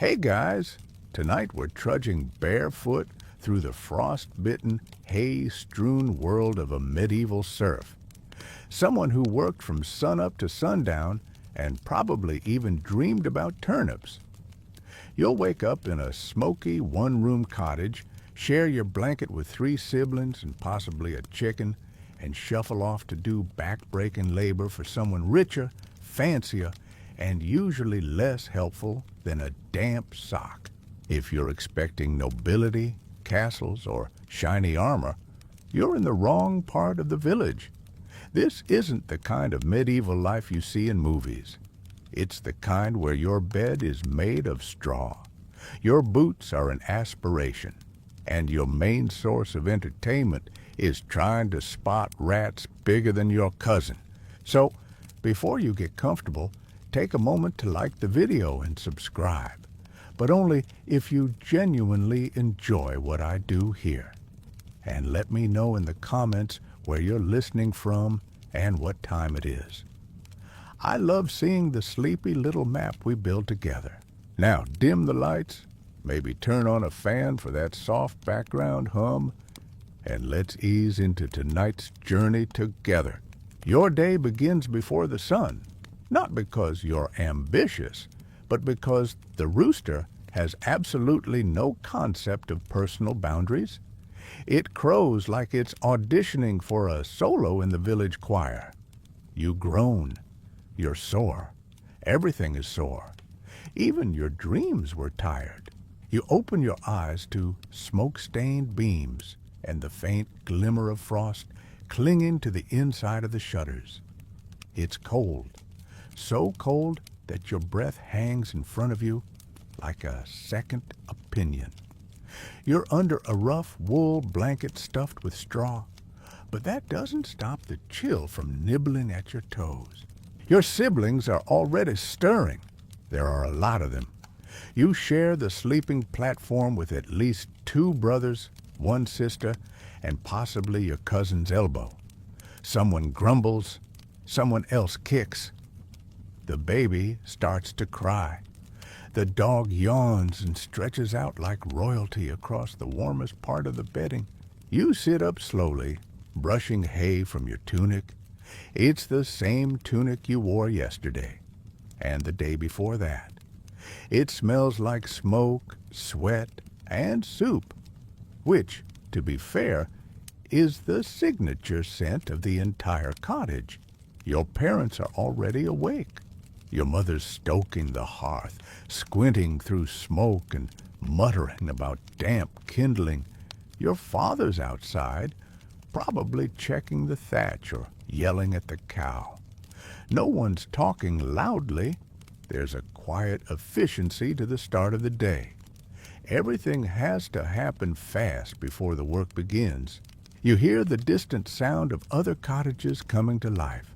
Hey guys, tonight we're trudging barefoot through the frost-bitten, hay-strewn world of a medieval serf. Someone who worked from sunup to sundown and probably even dreamed about turnips. You'll wake up in a smoky one-room cottage, share your blanket with 3 siblings and possibly a chicken, and shuffle off to do back-breaking labor for someone richer, fancier, and usually less helpful than a damp sock. If you're expecting nobility, castles, or shiny armor, you're in the wrong part of the village. This isn't the kind of medieval life you see in movies. It's the kind where your bed is made of straw, your boots are an aspiration, and your main source of entertainment is trying to spot rats bigger than your cousin. So, before you get comfortable, take a moment to like the video and subscribe, but only if you genuinely enjoy what I do here. And let me know in the comments where you're listening from and what time it is. I love seeing the sleepy little map we build together. Now dim the lights, maybe turn on a fan for that soft background hum, and let's ease into tonight's journey together. Your day begins before the sun. Not because you're ambitious, but because the rooster has absolutely no concept of personal boundaries. It crows like it's auditioning for a solo in the village choir. You groan. You're sore. Everything is sore. Even your dreams were tired. You open your eyes to smoke-stained beams and the faint glimmer of frost clinging to the inside of the shutters. It's cold. So cold that your breath hangs in front of you like a second opinion. You're under a rough wool blanket stuffed with straw, but that doesn't stop the chill from nibbling at your toes. Your siblings are already stirring. There are a lot of them. You share the sleeping platform with at least 2 brothers, 1 sister, and possibly your cousin's elbow. Someone grumbles, someone else kicks. The baby starts to cry. The dog yawns and stretches out like royalty across the warmest part of the bedding. You sit up slowly, brushing hay from your tunic. It's the same tunic you wore yesterday, and the day before that. It smells like smoke, sweat, and soup, which, to be fair, is the signature scent of the entire cottage. Your parents are already awake. Your mother's stoking the hearth, squinting through smoke and muttering about damp kindling. Your father's outside, probably checking the thatch or yelling at the cow. No one's talking loudly. There's a quiet efficiency to the start of the day. Everything has to happen fast before the work begins. You hear the distant sound of other cottages coming to life.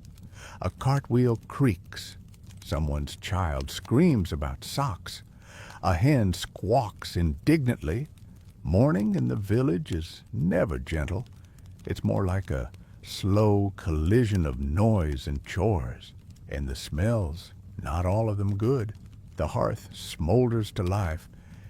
A cartwheel creaks. Someone's child screams about socks. A hen squawks indignantly. Morning in the village is never gentle. It's more like a slow collision of noise and chores. And the smells, not all of them good. The hearth smolders to life,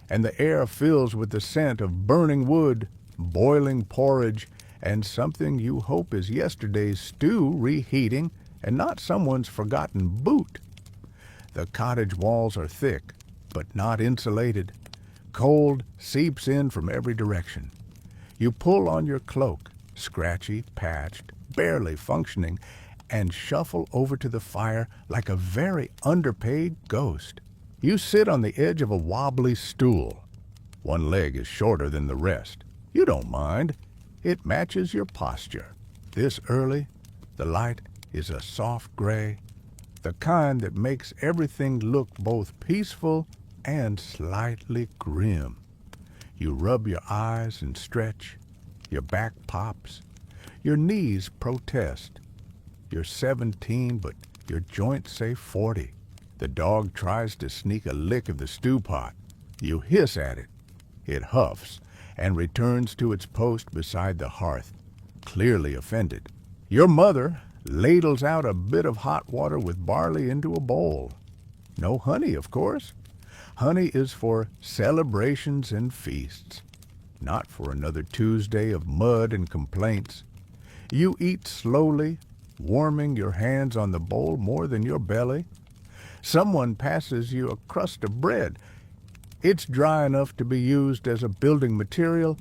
and the air fills with the scent of burning wood, boiling porridge, and something you hope is yesterday's stew reheating and not someone's forgotten boot. The cottage walls are thick, but not insulated. Cold seeps in from every direction. You pull on your cloak, scratchy, patched, barely functioning, and shuffle over to the fire like a very underpaid ghost. You sit on the edge of a wobbly stool. One leg is shorter than the rest. You don't mind. It matches your posture. This early, the light is a soft gray, the kind that makes everything look both peaceful and slightly grim. You rub your eyes and stretch. Your back pops. Your knees protest. You're 17, but your joints say 40. The dog tries to sneak a lick of the stew pot. You hiss at it. It huffs and returns to its post beside the hearth, clearly offended. Your mother ladles out a bit of hot water with barley into a bowl. No honey, of course. Honey is for celebrations and feasts, not for another Tuesday of mud and complaints. You eat slowly, warming your hands on the bowl more than your belly. Someone passes you a crust of bread. It's dry enough to be used as a building material,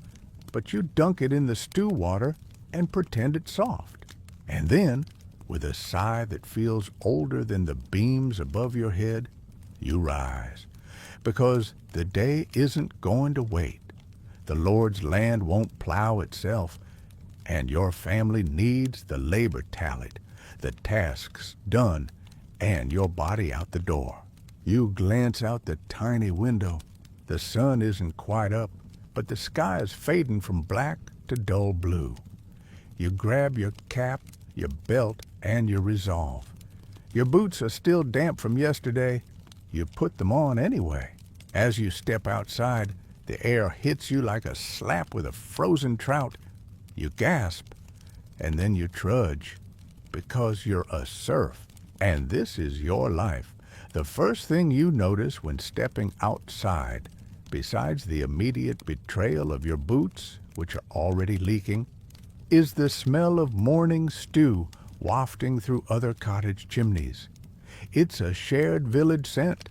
but you dunk it in the stew water and pretend it's soft. And then, with a sigh that feels older than the beams above your head, you rise. Because the day isn't going to wait. The Lord's land won't plow itself, and your family needs the labor tallied, the tasks done, and your body out the door. You glance out the tiny window. The sun isn't quite up, but the sky is fading from black to dull blue. You grab your cap, your belt, and your resolve. Your boots are still damp from yesterday. You put them on anyway. As you step outside, the air hits you like a slap with a frozen trout. You gasp, and then you trudge, because you're a serf, and this is your life. The first thing you notice when stepping outside, besides the immediate betrayal of your boots, which are already leaking, is the smell of morning stew wafting through other cottage chimneys. It's a shared village scent,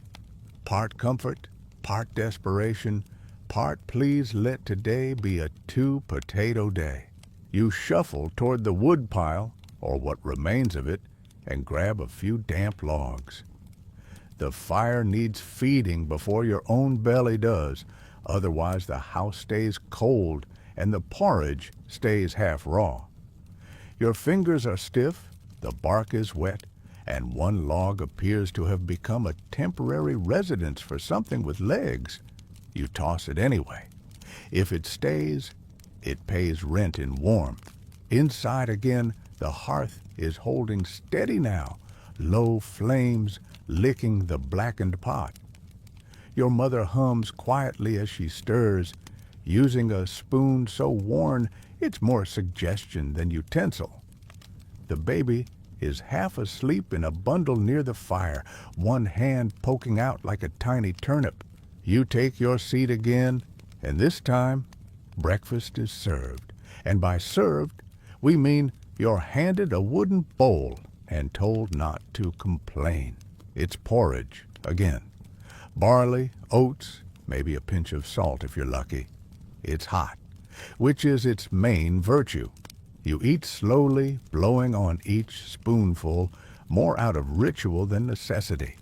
part comfort, part desperation, part please let today be a 2-potato day. You shuffle toward the wood pile, or what remains of it, and grab a few damp logs. The fire needs feeding before your own belly does, otherwise the house stays cold and the porridge stays half raw. Your fingers are stiff, the bark is wet, and one log appears to have become a temporary residence for something with legs. You toss it anyway. If it stays, it pays rent in warmth. Inside again, the hearth is holding steady now, low flames licking the blackened pot. Your mother hums quietly as she stirs, using a spoon so worn it's more suggestion than utensil. The baby is half asleep in a bundle near the fire, one hand poking out like a tiny turnip. You take your seat again, and this time breakfast is served. And by served, we mean you're handed a wooden bowl and told not to complain. It's porridge again. Barley, oats, maybe a pinch of salt if you're lucky. It's hot, which is its main virtue. You eat slowly, blowing on each spoonful, more out of ritual than necessity.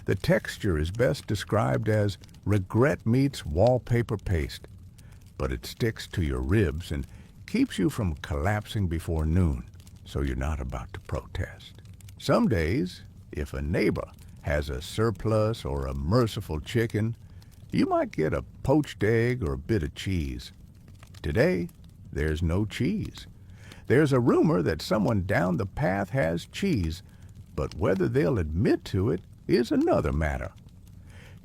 The texture is best described as regret meets wallpaper paste, but it sticks to your ribs and keeps you from collapsing before noon, so you're not about to protest. Some days, if a neighbor has a surplus or a merciful chicken, you might get a poached egg or a bit of cheese. Today, there's no cheese. There's a rumor that someone down the path has cheese, but whether they'll admit to it is another matter.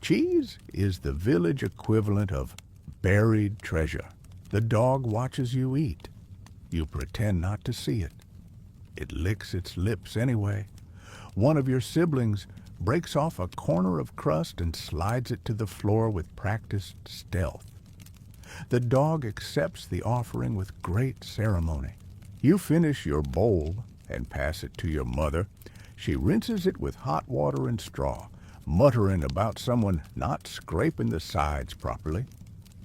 Cheese is the village equivalent of buried treasure. The dog watches you eat. You pretend not to see it. It licks its lips anyway. One of your siblings breaks off a corner of crust and slides it to the floor with practiced stealth. The dog accepts the offering with great ceremony. You finish your bowl and pass it to your mother. She rinses it with hot water and straw, muttering about someone not scraping the sides properly.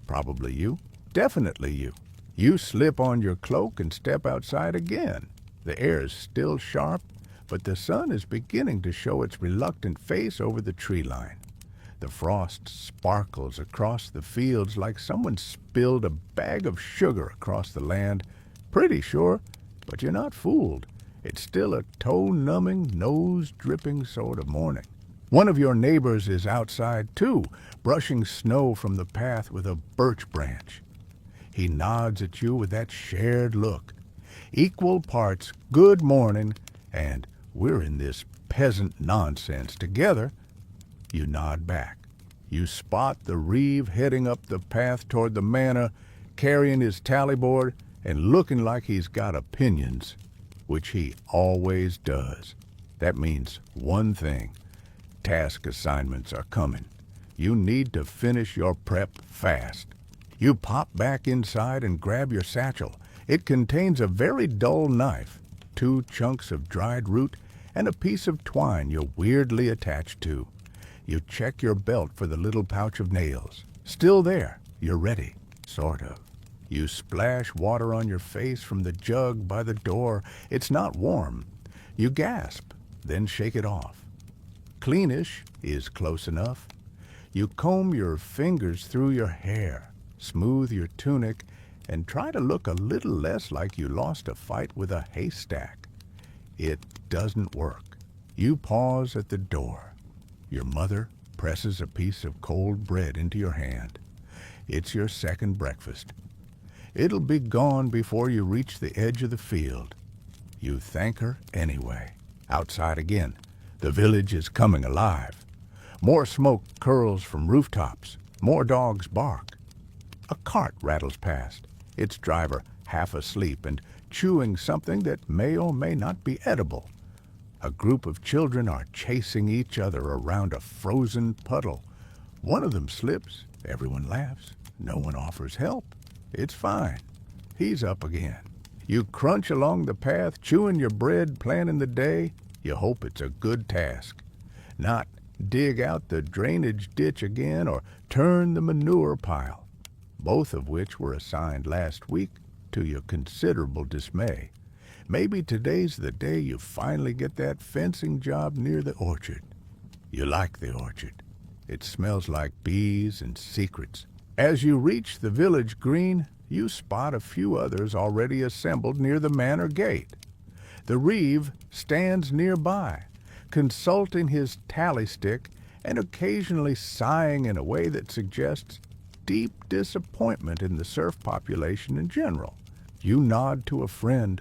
Probably you. Definitely you. You slip on your cloak and step outside again. The air is still sharp, but the sun is beginning to show its reluctant face over the tree line. The frost sparkles across the fields like someone spilled a bag of sugar across the land. Pretty sure, but you're not fooled. It's still a toe-numbing, nose-dripping sort of morning. One of your neighbors is outside, too, brushing snow from the path with a birch branch. He nods at you with that shared look. Equal parts good morning and we're in this peasant nonsense together. You nod back. You spot the reeve heading up the path toward the manor, carrying his tallyboard and looking like he's got opinions, which he always does. That means one thing. Task assignments are coming. You need to finish your prep fast. You pop back inside and grab your satchel. It contains a very dull knife, 2 chunks of dried root, and a piece of twine you're weirdly attached to. You check your belt for the little pouch of nails. Still there. You're ready. Sort of. You splash water on your face from the jug by the door. It's not warm. You gasp, then shake it off. Cleanish is close enough. You comb your fingers through your hair, smooth your tunic, and try to look a little less like you lost a fight with a haystack. It doesn't work. You pause at the door. Your mother presses a piece of cold bread into your hand. It's your second breakfast. It'll be gone before you reach the edge of the field. You thank her anyway. Outside again. The village is coming alive. More smoke curls from rooftops. More dogs bark. A cart rattles past, its driver half asleep and chewing something that may or may not be edible. A group of children are chasing each other around a frozen puddle. One of them slips. Everyone laughs. No one offers help. It's fine. He's up again. You crunch along the path, chewing your bread, planning the day. You hope it's a good task. Not dig out the drainage ditch again or turn the manure pile, both of which were assigned last week to your considerable dismay. Maybe today's the day you finally get that fencing job near the orchard. You like the orchard. It smells like bees and secrets. As you reach the village green, you spot a few others already assembled near the manor gate. The reeve stands nearby, consulting his tally stick and occasionally sighing in a way that suggests deep disappointment in the serf population in general. You nod to a friend,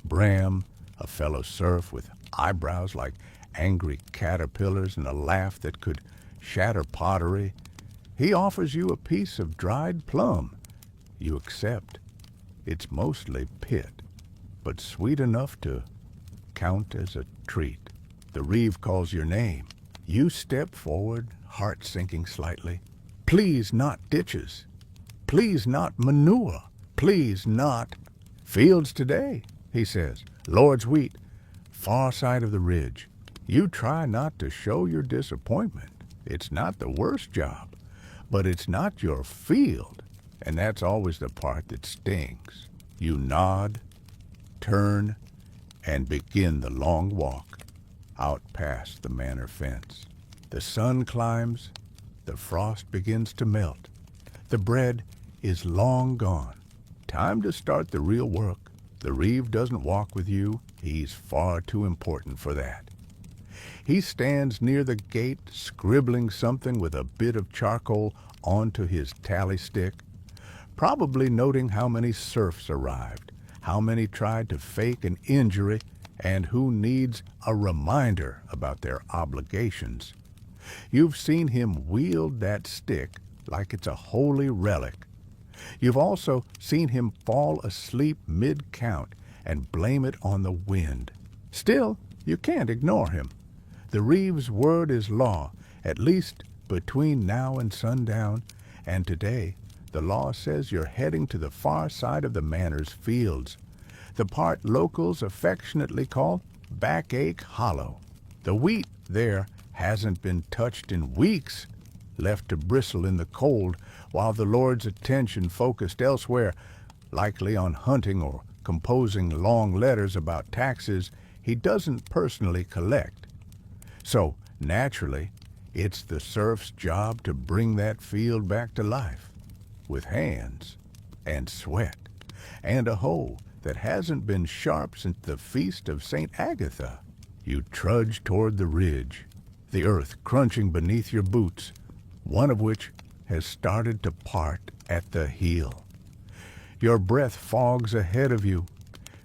Bram, a fellow serf with eyebrows like angry caterpillars and a laugh that could shatter pottery. He offers you a piece of dried plum. You accept. It's mostly pit, but sweet enough to count as a treat. The reeve calls your name. You step forward, heart sinking slightly. Please not ditches. Please not manure. Please not fields today, he says. Lord's wheat, far side of the ridge. You try not to show your disappointment. It's not the worst job, but it's not your field, and that's always the part that stings. You nod, turn, and begin the long walk out past the manor fence. The sun climbs, the frost begins to melt. The bread is long gone. Time to start the real work. The reeve doesn't walk with you. He's far too important for that. He stands near the gate, scribbling something with a bit of charcoal onto his tally stick, probably noting how many serfs arrived, how many tried to fake an injury, and who needs a reminder about their obligations. You've seen him wield that stick like it's a holy relic. You've also seen him fall asleep mid-count and blame it on the wind. Still, you can't ignore him. The reeve's word is law, at least between now and sundown, and today the law says you're heading to the far side of the manor's fields, the part locals affectionately call Backache Hollow. The wheat there hasn't been touched in weeks, left to bristle in the cold while the Lord's attention focused elsewhere, likely on hunting or composing long letters about taxes he doesn't personally collect. So, naturally, it's the serf's job to bring that field back to life, with hands and sweat, and a hoe that hasn't been sharp since the feast of St. Agatha. You trudge toward the ridge, the earth crunching beneath your boots, one of which has started to part at the heel. Your breath fogs ahead of you,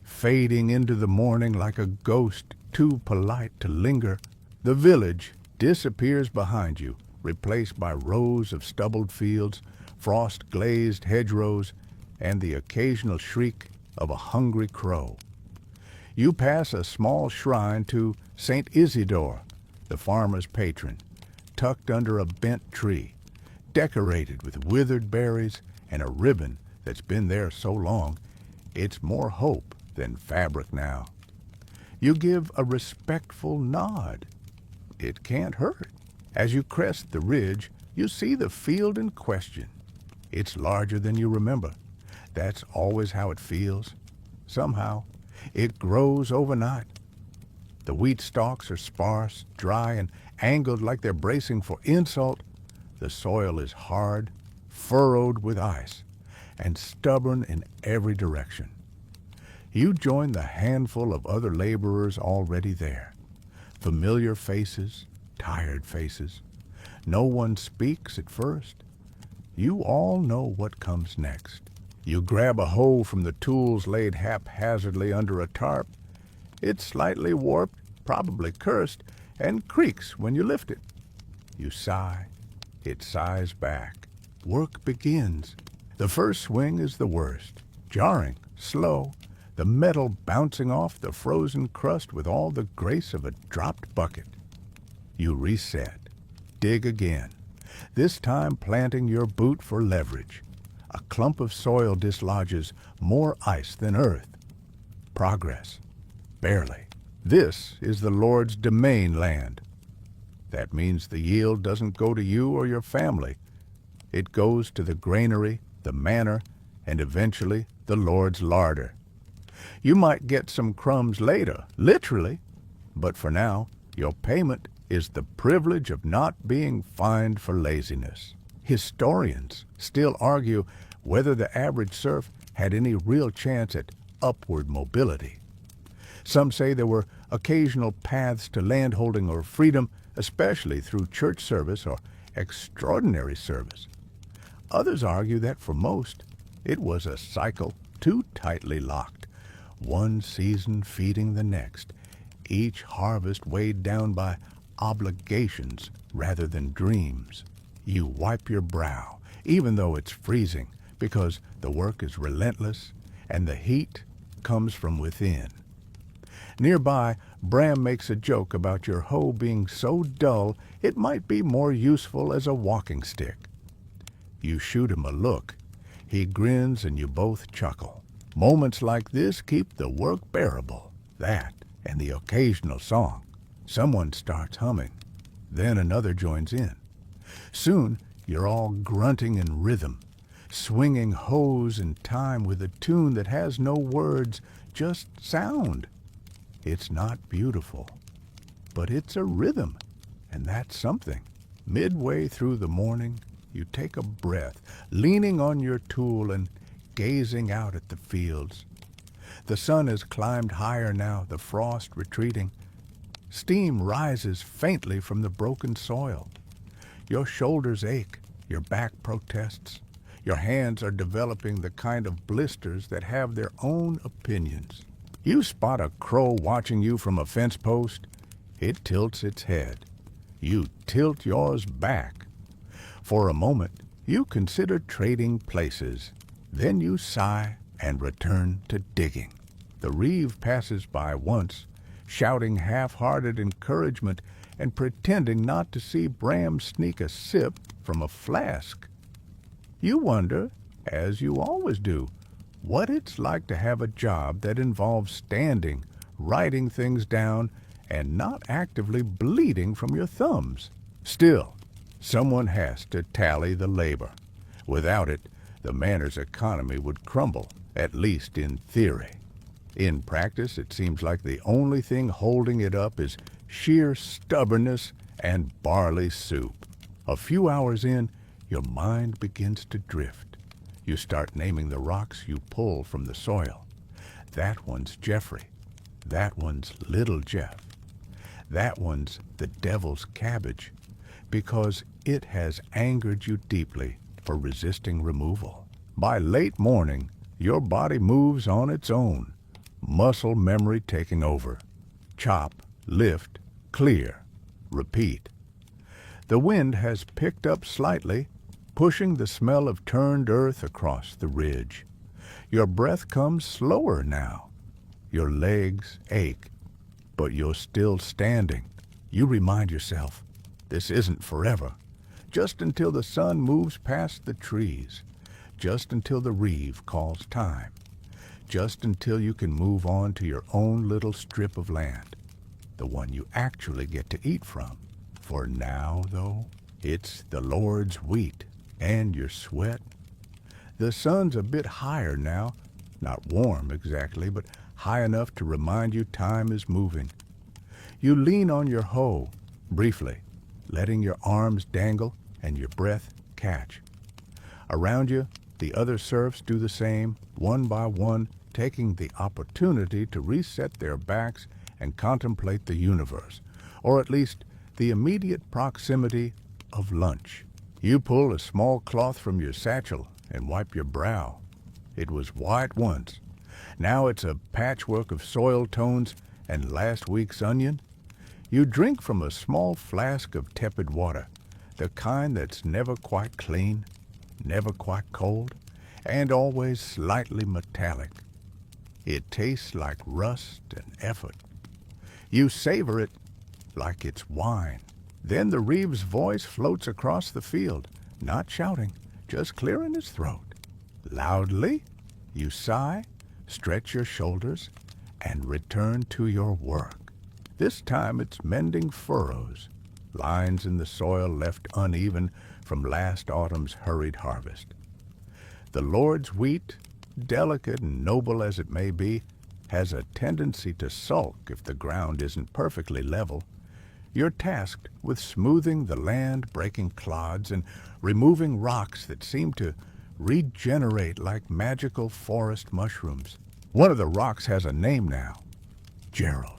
fading into the morning like a ghost too polite to linger. The village disappears behind you, replaced by rows of stubbled fields, frost-glazed hedgerows, and the occasional shriek of a hungry crow. You pass a small shrine to St. Isidore, the farmer's patron, tucked under a bent tree, decorated with withered berries and a ribbon that's been there so long, it's more hope than fabric now. You give a respectful nod. It can't hurt. As you crest the ridge, you see the field in question. It's larger than you remember. That's always how it feels. Somehow, it grows overnight. The wheat stalks are sparse, dry, and angled like they're bracing for insult. The soil is hard, furrowed with ice, and stubborn in every direction. You join the handful of other laborers already there. Familiar faces, tired faces. No one speaks at first. You all know what comes next. You grab a hoe from the tools laid haphazardly under a tarp. It's slightly warped, probably cursed, and creaks when you lift it. You sigh. It sighs back. Work begins. The first swing is the worst. Jarring, slow, the metal bouncing off the frozen crust with all the grace of a dropped bucket. You reset. Dig again. This time planting your boot for leverage. A clump of soil dislodges more ice than earth. Progress. Barely. This is the Lord's domain land. That means the yield doesn't go to you or your family. It goes to the granary, the manor, and eventually the Lord's larder. You might get some crumbs later, literally, but for now, your payment is the privilege of not being fined for laziness. Historians still argue whether the average serf had any real chance at upward mobility. Some say there were occasional paths to landholding or freedom, especially through church service or extraordinary service. Others argue that for most, it was a cycle too tightly locked, one season feeding the next, each harvest weighed down by obligations rather than dreams. You wipe your brow, even though it's freezing, because the work is relentless and the heat comes from within. Nearby, Bram makes a joke about your hoe being so dull it might be more useful as a walking stick. You shoot him a look. He grins and you both chuckle. Moments like this keep the work bearable. That and the occasional song. Someone starts humming. Then another joins in. Soon, you're all grunting in rhythm, swinging hoes in time with a tune that has no words, just sound. It's not beautiful, but it's a rhythm, and that's something. Midway through the morning, you take a breath, leaning on your tool and gazing out at the fields. The sun has climbed higher now, the frost retreating. Steam rises faintly from the broken soil. Your shoulders ache, your back protests. Your hands are developing the kind of blisters that have their own opinions. You spot a crow watching you from a fence post. It tilts its head. You tilt yours back. For a moment, you consider trading places. Then you sigh and return to digging. The reeve passes by once, shouting half-hearted encouragement and pretending not to see Bram sneak a sip from a flask. You wonder, as you always do, what it's like to have a job that involves standing, writing things down, and not actively bleeding from your thumbs. Still, someone has to tally the labor. Without it, the manor's economy would crumble, at least in theory. In practice, it seems like the only thing holding it up is sheer stubbornness and barley soup. A few hours in, your mind begins to drift. You start naming the rocks you pull from the soil. That one's Jeffrey. That one's Little Jeff. That one's the devil's cabbage, because it has angered you deeply for resisting removal. By late morning, your body moves on its own, muscle memory taking over. Chop, lift, clear, repeat. The wind has picked up slightly, pushing the smell of turned earth across the ridge. Your breath comes slower now. Your legs ache, but you're still standing. You remind yourself, This isn't forever. Just until the sun moves past the trees. Just until the reeve calls time. Just until you can move on to your own little strip of land. The one you actually get to eat from. For now, though, it's the Lord's wheat and your sweat. The sun's a bit higher now. Not warm exactly, but high enough to remind you time is moving. You lean on your hoe, briefly, letting your arms dangle and your breath catch. Around you, the other serfs do the same, one by one, taking the opportunity to reset their backs and contemplate the universe, or at least the immediate proximity of lunch. You pull a small cloth from your satchel and wipe your brow. It was white once. Now it's a patchwork of soil tones and last week's onion. You drink from a small flask of tepid water, the kind that's never quite clean, never quite cold, and always slightly metallic. It tastes like rust and effort. You savor it like it's wine. Then the reeve's voice floats across the field, not shouting, just clearing his throat. Loudly, you sigh, stretch your shoulders, and return to your work. This time it's mending furrows, lines in the soil left uneven from last autumn's hurried harvest. The Lord's wheat, delicate and noble as it may be, has a tendency to sulk if the ground isn't perfectly level. You're tasked with smoothing the land-breaking clods and removing rocks that seem to regenerate like magical forest mushrooms. One of the rocks has a name now, Gerald.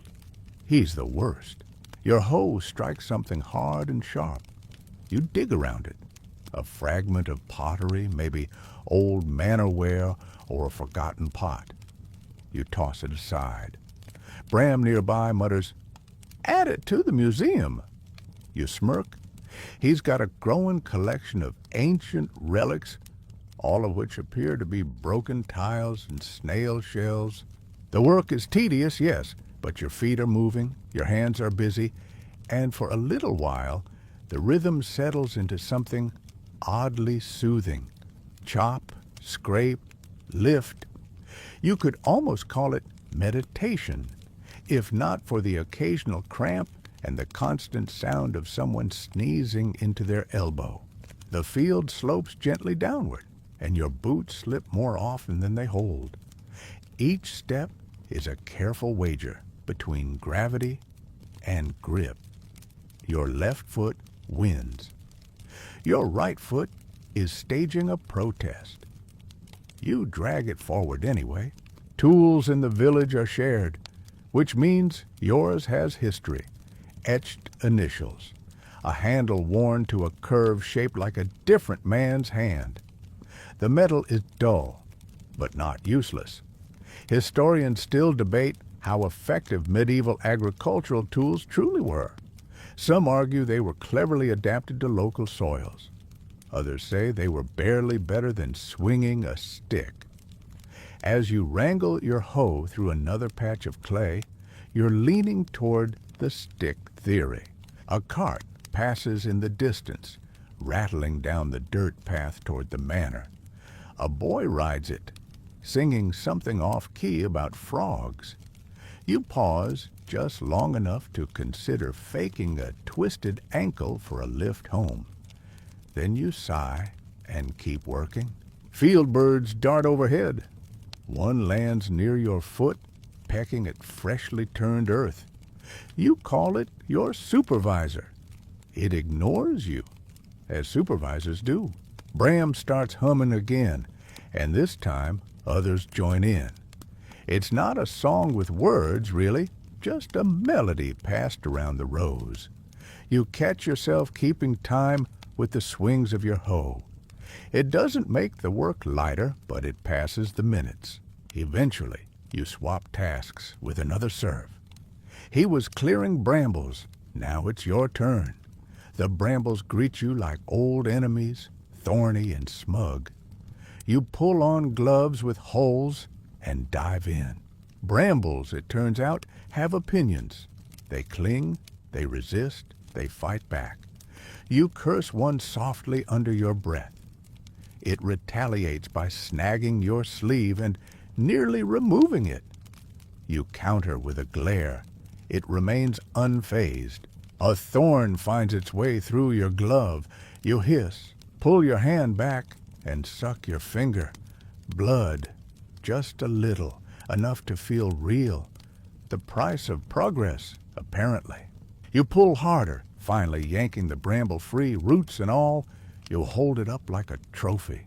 He's the worst. Your hoe strikes something hard and sharp. You dig around it. A fragment of pottery, maybe old manorware or a forgotten pot. You toss it aside. Bram nearby mutters, "Add it to the museum." You smirk. He's got a growing collection of ancient relics, all of which appear to be broken tiles and snail shells. The work is tedious, yes, but your feet are moving, your hands are busy, and for a little while, the rhythm settles into something oddly soothing. Chop, scrape, lift. You could almost call it meditation, if not for the occasional cramp and the constant sound of someone sneezing into their elbow. The field slopes gently downward, and your boots slip more often than they hold. Each step is a careful wager between gravity and grip. Your left foot wins. Your right foot is staging a protest. You drag it forward anyway. Tools in the village are shared, which means yours has history, etched initials, a handle worn to a curve shaped like a different man's hand. The metal is dull, but not useless. Historians still debate how effective medieval agricultural tools truly were. Some argue they were cleverly adapted to local soils. Others say they were barely better than swinging a stick. As you wrangle your hoe through another patch of clay, you're leaning toward the stick theory. A cart passes in the distance, rattling down the dirt path toward the manor. A boy rides it, singing something off-key about frogs. You pause just long enough to consider faking a twisted ankle for a lift home. Then you sigh and keep working. Field birds dart overhead. One lands near your foot, pecking at freshly turned earth. You call it your supervisor. It ignores you, as supervisors do. Bram starts humming again, and this time others join in. It's not a song with words, really, just a melody passed around the rows. You catch yourself keeping time with the swings of your hoe. It doesn't make the work lighter, but it passes the minutes. Eventually, you swap tasks with another serf. He was clearing brambles. Now it's your turn. The brambles greet you like old enemies, thorny and smug. You pull on gloves with holes and dive in. Brambles, it turns out, have opinions. They cling, they resist, they fight back. You curse one softly under your breath. It retaliates by snagging your sleeve and nearly removing it. You counter with a glare. It remains unfazed. A thorn finds its way through your glove. You hiss, pull your hand back, and suck your finger. Blood, just a little, enough to feel real. The price of progress, apparently. You pull harder, finally yanking the bramble free, roots and all. You hold it up like a trophy.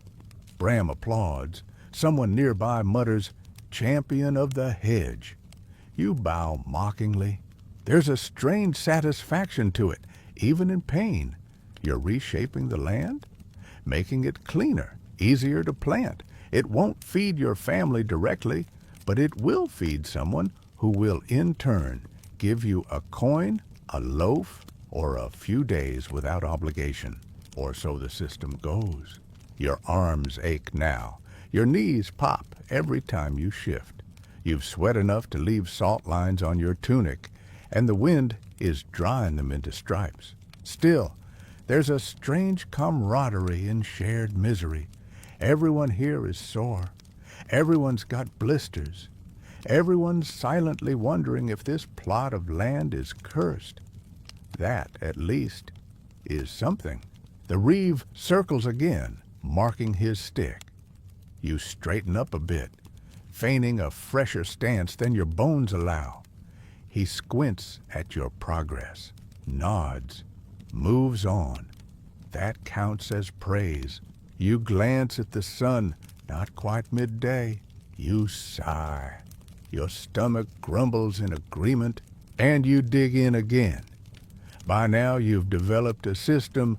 Bram applauds. Someone nearby mutters, "Champion of the hedge." You bow mockingly. There's a strange satisfaction to it, even in pain. You're reshaping the land, making it cleaner, easier to plant. It won't feed your family directly, but it will feed someone who will in turn give you a coin, a loaf, or a few days without obligation. Or so the system goes. Your arms ache now. Your knees pop every time you shift. You've sweat enough to leave salt lines on your tunic, and the wind is drying them into stripes. Still, there's a strange camaraderie in shared misery. Everyone here is sore. Everyone's got blisters. Everyone's silently wondering if this plot of land is cursed. That, at least, is something. The reeve circles again, marking his stick. You straighten up a bit, feigning a fresher stance than your bones allow. He squints at your progress, nods, moves on. That counts as praise. You glance at the sun, not quite midday. You sigh. Your stomach grumbles in agreement, and you dig in again. By now you've developed a system.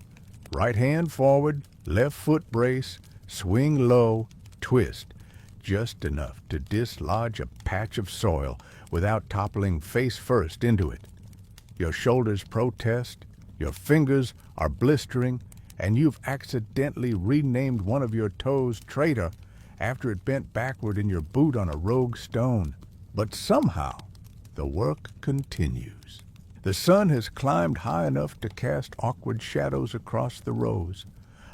Right hand forward, left foot brace, swing low, twist. Just enough to dislodge a patch of soil without toppling face first into it. Your shoulders protest, your fingers are blistering, and you've accidentally renamed one of your toes traitor after it bent backward in your boot on a rogue stone. But somehow, the work continues. The sun has climbed high enough to cast awkward shadows across the rows,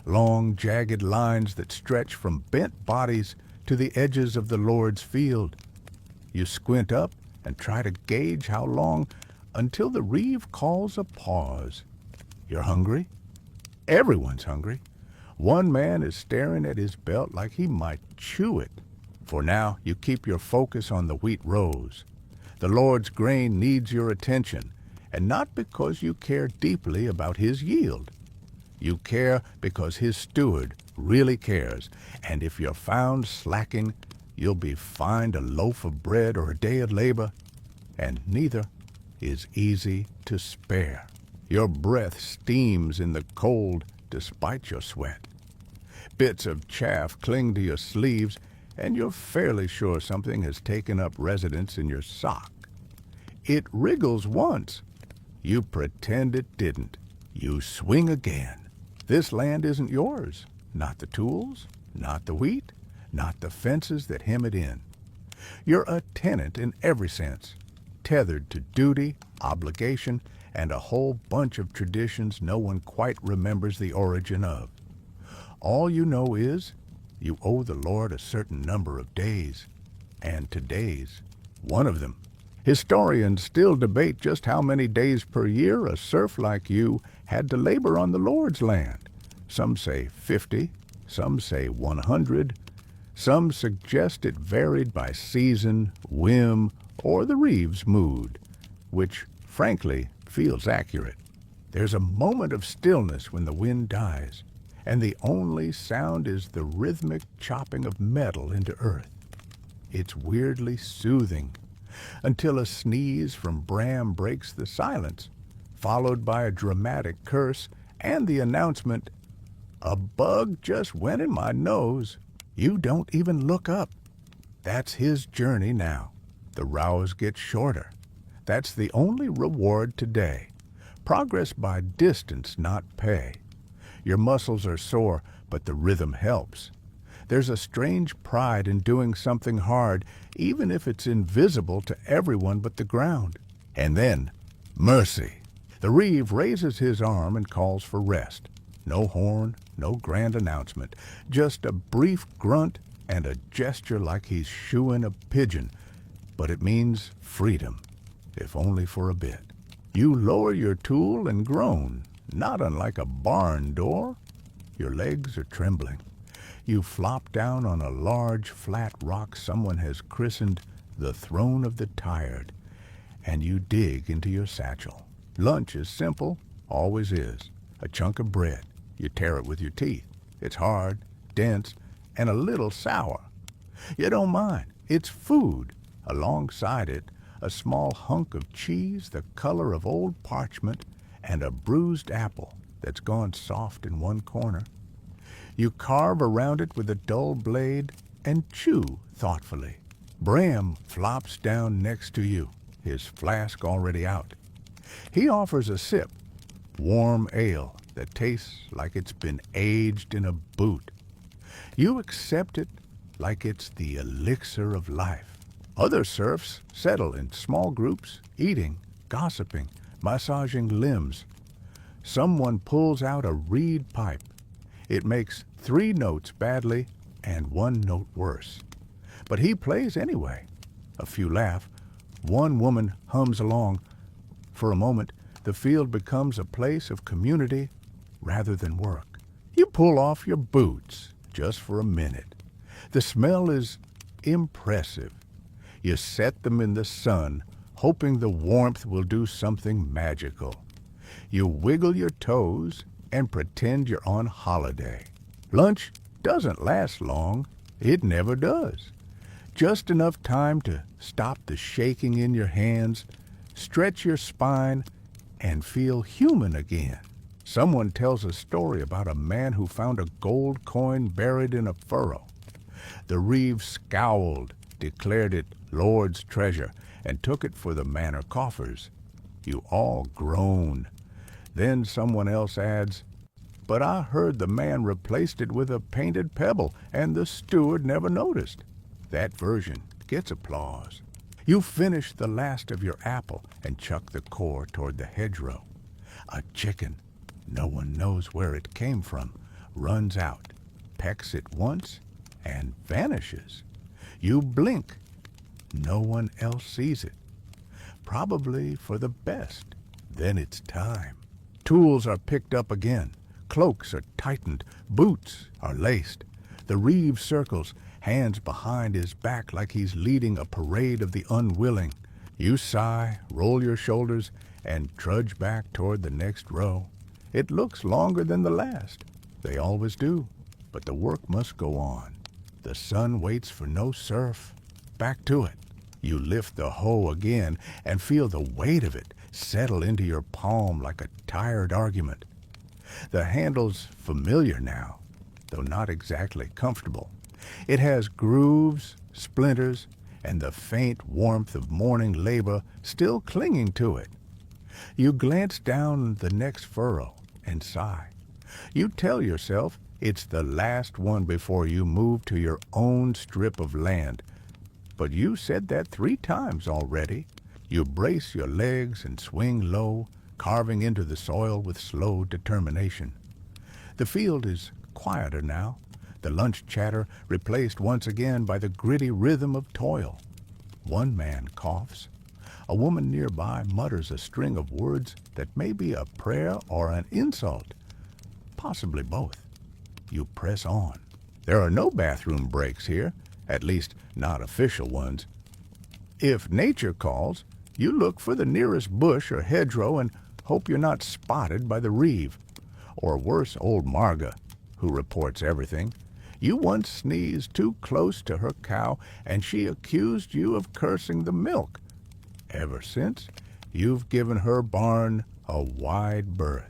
long, jagged lines that stretch from bent bodies to the edges of the Lord's field. You squint up and try to gauge how long until the reeve calls a pause. You're hungry? Everyone's hungry. One man is staring at his belt like he might chew it. For now, you keep your focus on the wheat rows. The Lord's grain needs your attention, and not because you care deeply about his yield. You care because his steward really cares, and if you're found slacking, you'll be fined a loaf of bread or a day of labor, and neither is easy to spare. Your breath steams in the cold despite your sweat. Bits of chaff cling to your sleeves, and you're fairly sure something has taken up residence in your sock. It wriggles once. You pretend it didn't. You swing again. This land isn't yours. Not the tools, not the wheat, not the fences that hem it in. You're a tenant in every sense, tethered to duty, obligation, and a whole bunch of traditions no one quite remembers the origin of. All you know is you owe the Lord a certain number of days, and today's one of them. Historians still debate just how many days per year a serf like you had to labor on the Lord's land. Some say 50, some say 100. Some suggest it varied by season, whim, or the reeve's mood, which, frankly, feels accurate. There's a moment of stillness when the wind dies, and the only sound is the rhythmic chopping of metal into earth. It's weirdly soothing, until a sneeze from Bram breaks the silence, followed by a dramatic curse and the announcement, "A bug just went in my nose." You don't even look up. That's his journey now. The rows get shorter. That's the only reward today. Progress by distance, not pay. Your muscles are sore, but the rhythm helps. There's a strange pride in doing something hard, even if it's invisible to everyone but the ground. And then, mercy. The reeve raises his arm and calls for rest. No horn, no grand announcement, just a brief grunt and a gesture like he's shooing a pigeon, but it means freedom, if only for a bit. You lower your tool and groan, not unlike a barn door. Your legs are trembling. You flop down on a large flat rock someone has christened the throne of the tired, and you dig into your satchel. Lunch is simple, always is. A chunk of bread. You tear it with your teeth. It's hard, dense, and a little sour. You don't mind. It's food. Alongside it, a small hunk of cheese the color of old parchment and a bruised apple that's gone soft in one corner. You carve around it with a dull blade and chew thoughtfully. Bram flops down next to you, his flask already out. He offers a sip, warm ale that tastes like it's been aged in a boot. You accept it like it's the elixir of life. Other serfs settle in small groups, eating, gossiping, massaging limbs. Someone pulls out a reed pipe. It makes 3 notes badly and 1 note worse. But he plays anyway. A few laugh. One woman hums along. For a moment, the field becomes a place of community rather than work. You pull off your boots just for a minute. The smell is impressive. You set them in the sun, hoping the warmth will do something magical. You wiggle your toes and pretend you're on holiday. Lunch doesn't last long. It never does. Just enough time to stop the shaking in your hands, stretch your spine, and feel human again. Someone tells a story about a man who found a gold coin buried in a furrow. The reeve scowled, declared it Lord's treasure, and took it for the manor coffers. You all groan. Then someone else adds, "But I heard the man replaced it with a painted pebble, and the steward never noticed." That version gets applause. You finish the last of your apple and chuck the core toward the hedgerow. A chicken, no one knows where it came from, runs out, pecks it once, and vanishes. You blink. No one else sees it. Probably for the best. Then it's time. Tools are picked up again. Cloaks are tightened. Boots are laced. The reeve circles, hands behind his back like he's leading a parade of the unwilling. You sigh, roll your shoulders, and trudge back toward the next row. It looks longer than the last. They always do. But the work must go on. The sun waits for no serf. Back to it. You lift the hoe again and feel the weight of it settle into your palm like a tired argument. The handle's familiar now, though not exactly comfortable. It has grooves, splinters, and the faint warmth of morning labor still clinging to it. You glance down the next furrow and sigh. You tell yourself it's the last one before you move to your own strip of land. But you said that 3 times already. You brace your legs and swing low, carving into the soil with slow determination. The field is quieter now, the lunch chatter replaced once again by the gritty rhythm of toil. One man coughs. A woman nearby mutters a string of words that may be a prayer or an insult, possibly both. You press on. There are no bathroom breaks here, at least not official ones. If nature calls, you look for the nearest bush or hedgerow and hope you're not spotted by the reeve, or worse, old Marga, who reports everything. You once sneezed too close to her cow, and she accused you of cursing the milk. Ever since, you've given her barn a wide berth.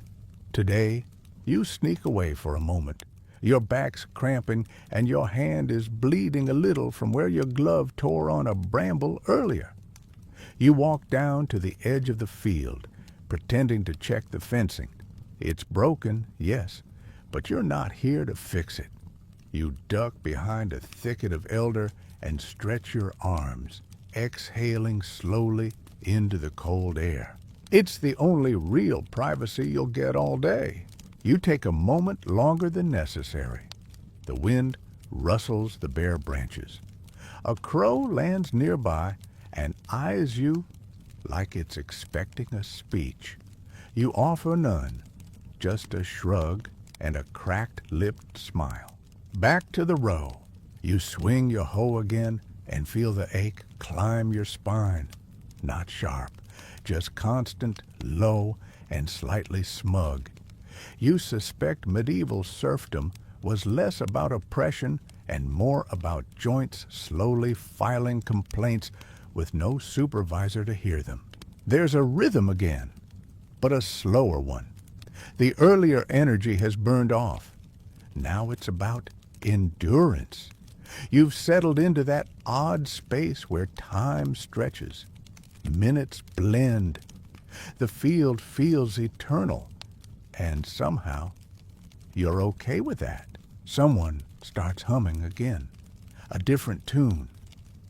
Today, you sneak away for a moment. Your back's cramping, and your hand is bleeding a little from where your glove tore on a bramble earlier. You walk down to the edge of the field, pretending to check the fencing. It's broken, yes, but you're not here to fix it. You duck behind a thicket of elder and stretch your arms, exhaling slowly into the cold air. It's the only real privacy you'll get all day. You take a moment longer than necessary. The wind rustles the bare branches. A crow lands nearby and eyes you like it's expecting a speech. You offer none, just a shrug and a cracked-lipped smile. Back to the row. You swing your hoe again and feel the ache climb your spine. Not sharp, just constant, low, and slightly smug. You suspect medieval serfdom was less about oppression and more about joints slowly filing complaints with no supervisor to hear them. There's a rhythm again, but a slower one. The earlier energy has burned off. Now it's about endurance. You've settled into that odd space where time stretches. Minutes blend. The field feels eternal. And somehow, you're okay with that. Someone starts humming again. A different tune.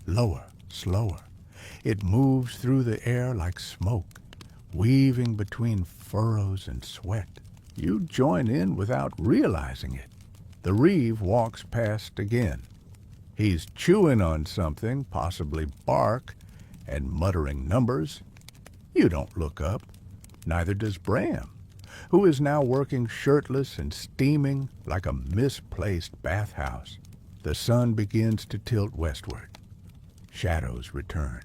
Lower, slower. It moves through the air like smoke, weaving between furrows and sweat. You join in without realizing it. The reeve walks past again. He's chewing on something, possibly bark, and muttering numbers. You don't look up. Neither does Bram, who is now working shirtless and steaming like a misplaced bathhouse. The sun begins to tilt westward. Shadows return.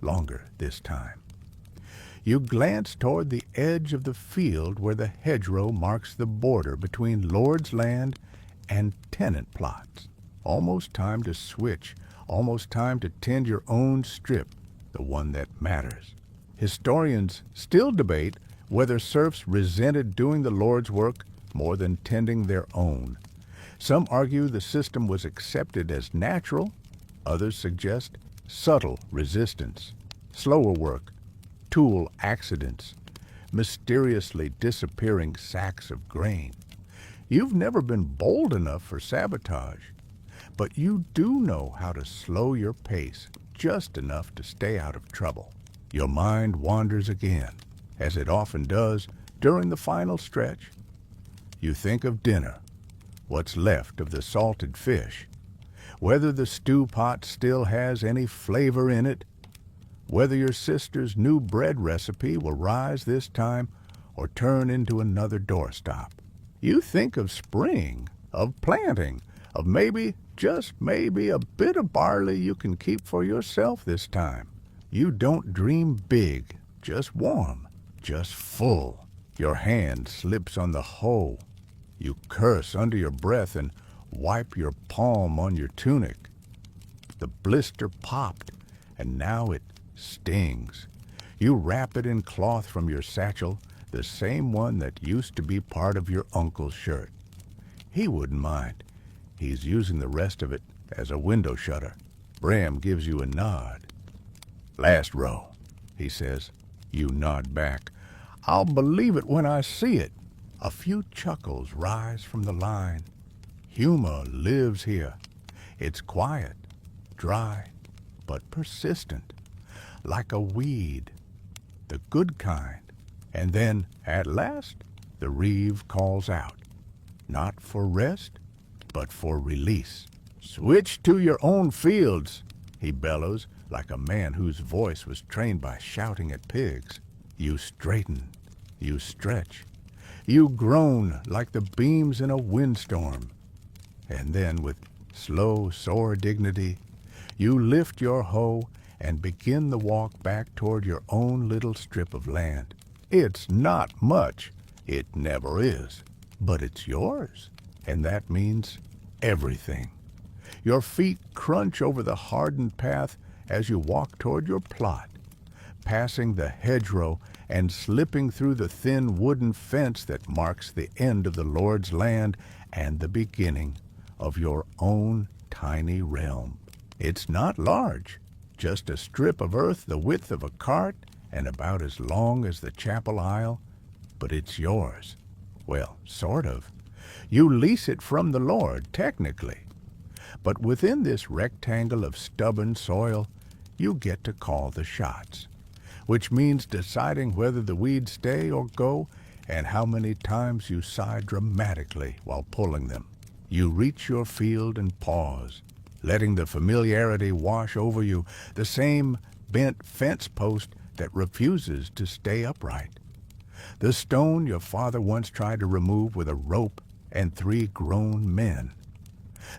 Longer this time. You glance toward the edge of the field where the hedgerow marks the border between lord's land and tenant plots. Almost time to switch. Almost time to tend your own strip, the one that matters. Historians still debate whether serfs resented doing the Lord's work more than tending their own. Some argue the system was accepted as natural. Others suggest subtle resistance, slower work, tool accidents, mysteriously disappearing sacks of grain. You've never been bold enough for sabotage, but you do know how to slow your pace just enough to stay out of trouble. Your mind wanders again, as it often does during the final stretch. You think of dinner, what's left of the salted fish, whether the stew pot still has any flavor in it, whether your sister's new bread recipe will rise this time or turn into another doorstop. You think of spring, of planting, of maybe, just maybe, a bit of barley you can keep for yourself this time. You don't dream big, just warm, just full. Your hand slips on the hoe. You curse under your breath and wipe your palm on your tunic. The blister popped, and now it stings. You wrap it in cloth from your satchel, the same one that used to be part of your uncle's shirt. He wouldn't mind. He's using the rest of it as a window shutter. Bram gives you a nod. Last row, he says. You nod back. I'll believe it when I see it. A few chuckles rise from the line. Humor lives here. It's quiet, dry, but persistent, like a weed, the good kind. And then, at last, the reeve calls out, not for rest, but for release. Switch to your own fields, he bellows, like a man whose voice was trained by shouting at pigs. You straighten, you stretch, you groan like the beams in a windstorm. And then, with slow, sore dignity, you lift your hoe and begin the walk back toward your own little strip of land. It's not much. It never is. But it's yours. And that means everything. Your feet crunch over the hardened path as you walk toward your plot, passing the hedgerow and slipping through the thin wooden fence that marks the end of the Lord's land and the beginning of your own tiny realm. It's not large, just a strip of earth the width of a cart and about as long as the chapel aisle, but it's yours. Well, sort of. You lease it from the Lord, technically. But within this rectangle of stubborn soil, you get to call the shots. which means deciding whether the weeds stay or go and how many times you sigh dramatically while pulling them. You reach your field and pause, letting the familiarity wash over you, the same bent fence post that refuses to stay upright. The stone your father once tried to remove with a rope and 3 grown men.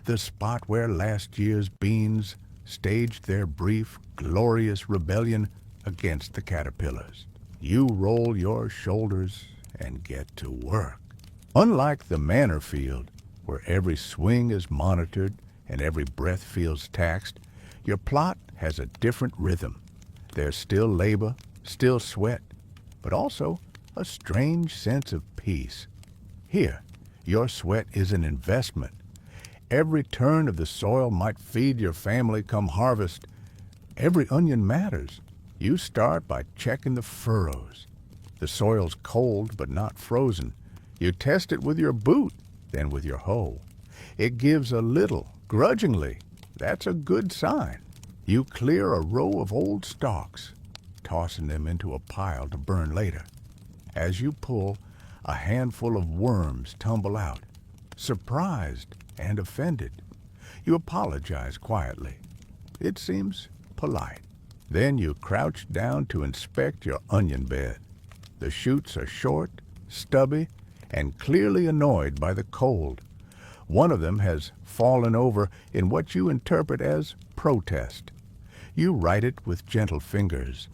The spot where last year's beans staged their brief, glorious rebellion against the caterpillars. You roll your shoulders and get to work. Unlike the manor field, where every swing is monitored and every breath feels taxed, your plot has a different rhythm. There's still labor, still sweat, but also a strange sense of peace. Here, your sweat is an investment. Every turn of the soil might feed your family come harvest. Every onion matters. You start by checking the furrows. The soil's cold but not frozen. You test it with your boot, then with your hoe. It gives a little, grudgingly. That's a good sign. You clear a row of old stalks, tossing them into a pile to burn later. As you pull, a handful of worms tumble out. Surprised and offended, you apologize quietly. It seems polite. Then you crouch down to inspect your onion bed. The shoots are short, stubby, and clearly annoyed by the cold. One of them has fallen over in what you interpret as protest. You write it with gentle fingers.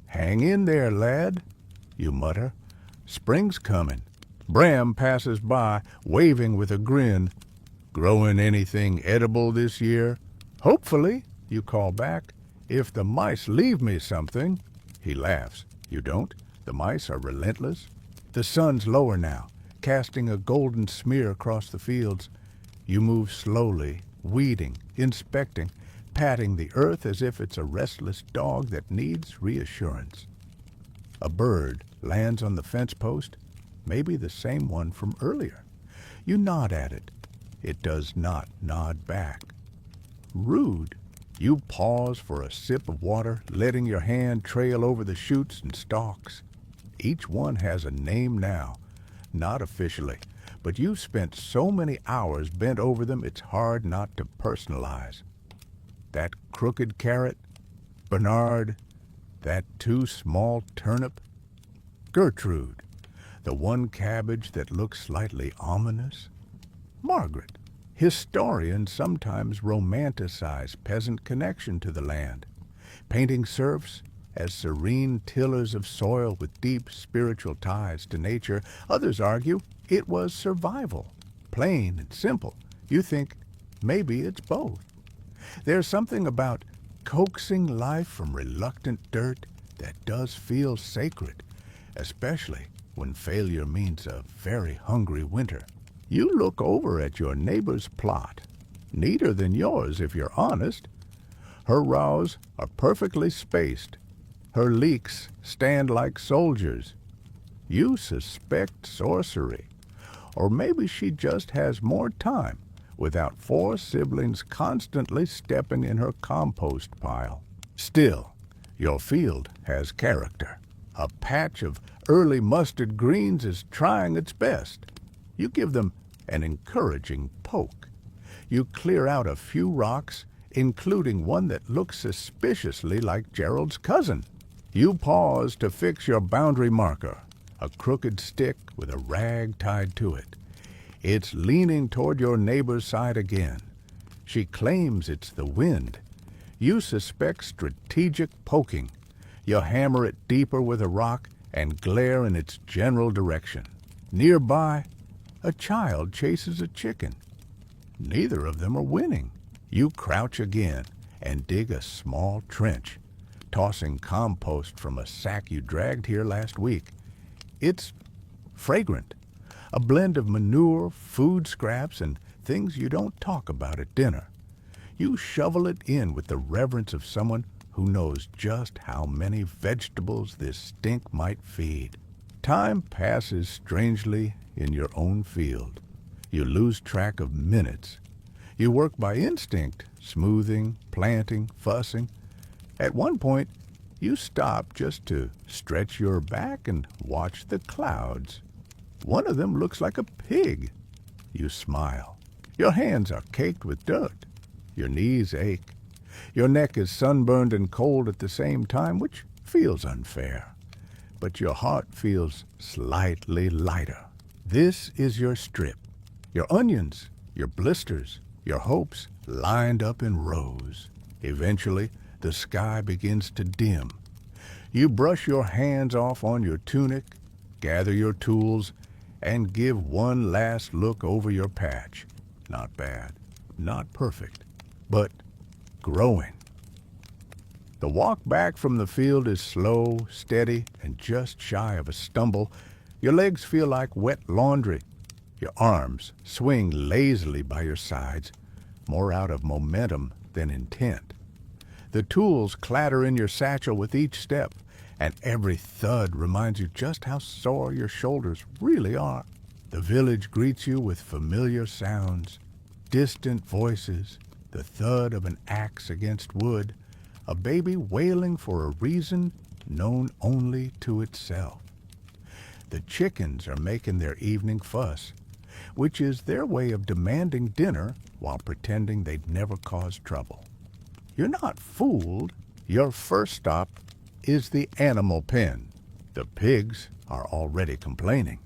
"Hang in there, lad," you mutter. "Spring's coming." Bram passes by, waving with a grin. "Growing anything edible this year?" "Hopefully," you call back, "if the mice leave me something." He laughs. You don't. The mice are relentless. The sun's lower now, casting a golden smear across the fields. You move slowly, weeding, inspecting, patting the earth as if it's a restless dog that needs reassurance. A bird lands on the fence post, maybe the same one from earlier. You nod at it. It does not nod back. Rude. You pause for a sip of water, letting your hand trail over the shoots and stalks. Each one has a name now, not officially, but you've spent so many hours bent over them it's hard not to personalize. That crooked carrot, Bernard, that too small turnip, Gertrude, the one cabbage that looks slightly ominous, Margaret. Historians sometimes romanticize peasant connection to the land, painting serfs as serene tillers of soil with deep spiritual ties to nature. Others argue it was survival, plain and simple. You think maybe it's both. There's something about coaxing life from reluctant dirt that does feel sacred, especially when failure means a very hungry winter. You look over at your neighbor's plot, neater than yours if you're honest. Her rows are perfectly spaced. Her leeks stand like soldiers. You suspect sorcery. Or maybe she just has more time without 4 siblings constantly stepping in her compost pile. Still, your field has character. A patch of early mustard greens is trying its best. You give them an encouraging poke. You clear out a few rocks, including one that looks suspiciously like Gerald's cousin. You pause to fix your boundary marker, a crooked stick with a rag tied to it. It's leaning toward your neighbor's side again. She claims it's the wind. You suspect strategic poking. You hammer it deeper with a rock and glare in its general direction. Nearby, a child chases a chicken. Neither of them are winning. You crouch again and dig a small trench, tossing compost from a sack you dragged here last week. It's fragrant, a blend of manure, food scraps, and things you don't talk about at dinner. You shovel it in with the reverence of someone who knows just how many vegetables this stink might feed. Time passes strangely in your own field. You lose track of minutes. You work by instinct, smoothing, planting, fussing. At one point, You stop just to stretch your back and watch the clouds. One of them looks like a pig. You smile. Your hands are caked with dirt. Your knees ache. Your neck is sunburned and cold at the same time, which feels unfair. But your heart feels slightly lighter. This is your strip. Your onions, your blisters, your hopes lined up in rows. Eventually, the sky begins to dim. You brush your hands off on your tunic, gather your tools, and give one last look over your patch. Not bad, not perfect, but growing. The walk back from the field is slow, steady, and just shy of a stumble. Your legs feel like wet laundry. Your arms swing lazily by your sides, more out of momentum than intent. The tools clatter in your satchel with each step, and every thud reminds you just how sore your shoulders really are. The village greets you with familiar sounds, distant voices, the thud of an axe against wood, a baby wailing for a reason known only to itself. The chickens are making their evening fuss, which is their way of demanding dinner while pretending they'd never caused trouble. You're not fooled. Your first stop is the animal pen. The pigs are already complaining.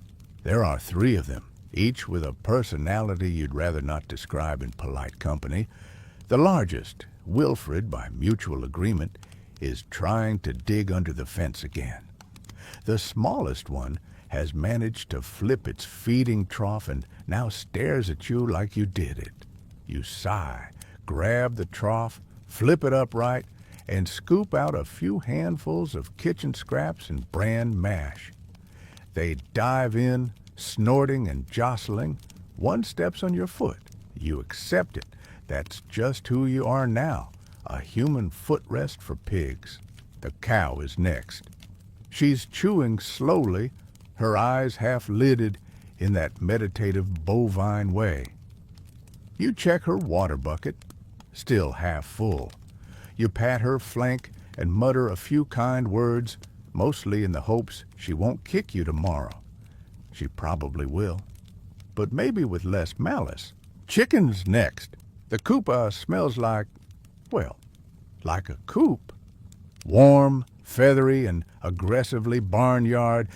There are 3 of them, each with a personality you'd rather not describe in polite company. The largest, Wilfred, by mutual agreement, is trying to dig under the fence again. The smallest one has managed to flip its feeding trough and now stares at you like you did it. You sigh, grab the trough, flip it upright, and scoop out a few handfuls of kitchen scraps and bran mash. They dive in, snorting and jostling. One steps on your foot. You accept it. That's just who you are now, a human footrest for pigs. The cow is next. She's chewing slowly, her eyes half-lidded in that meditative bovine way. You check her water bucket, still half full. You pat her flank and mutter a few kind words, mostly in the hopes she won't kick you tomorrow. She probably will, but maybe with less malice. Chicken's next. The coop smells like, well, like a coop. Warm, feathery, and aggressively barnyard.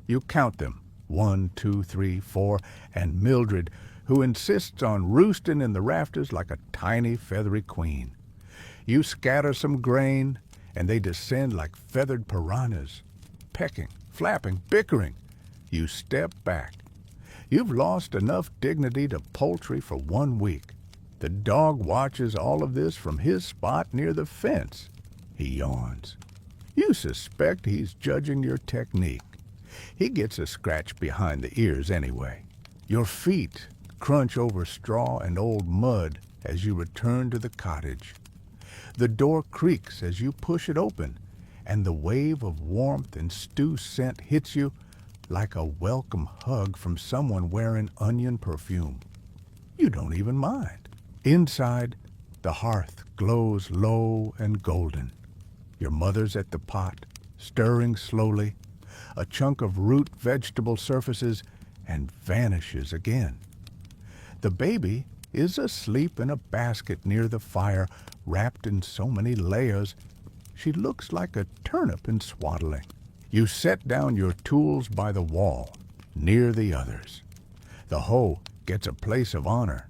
You count them, 1, 2, 3, 4, and Mildred, who insists on roosting in the rafters like a tiny feathery queen. You scatter some grain, and they descend like feathered piranhas, pecking, flapping, bickering. You step back. You've lost enough dignity to poultry for 1 week. The dog watches all of this from his spot near the fence. He yawns. You suspect he's judging your technique. He gets a scratch behind the ears anyway. Your feet crunch over straw and old mud as you return to the cottage. The door creaks as you push it open, and the wave of warmth and stew scent hits you like a welcome hug from someone wearing onion perfume. You don't even mind. Inside, the hearth glows low and golden. Your mother's at the pot, stirring slowly. A chunk of root vegetable surfaces and vanishes again. The baby is asleep in a basket near the fire, wrapped in so many layers, she looks like a turnip in swaddling. You set down your tools by the wall, near the others. The hoe gets a place of honor,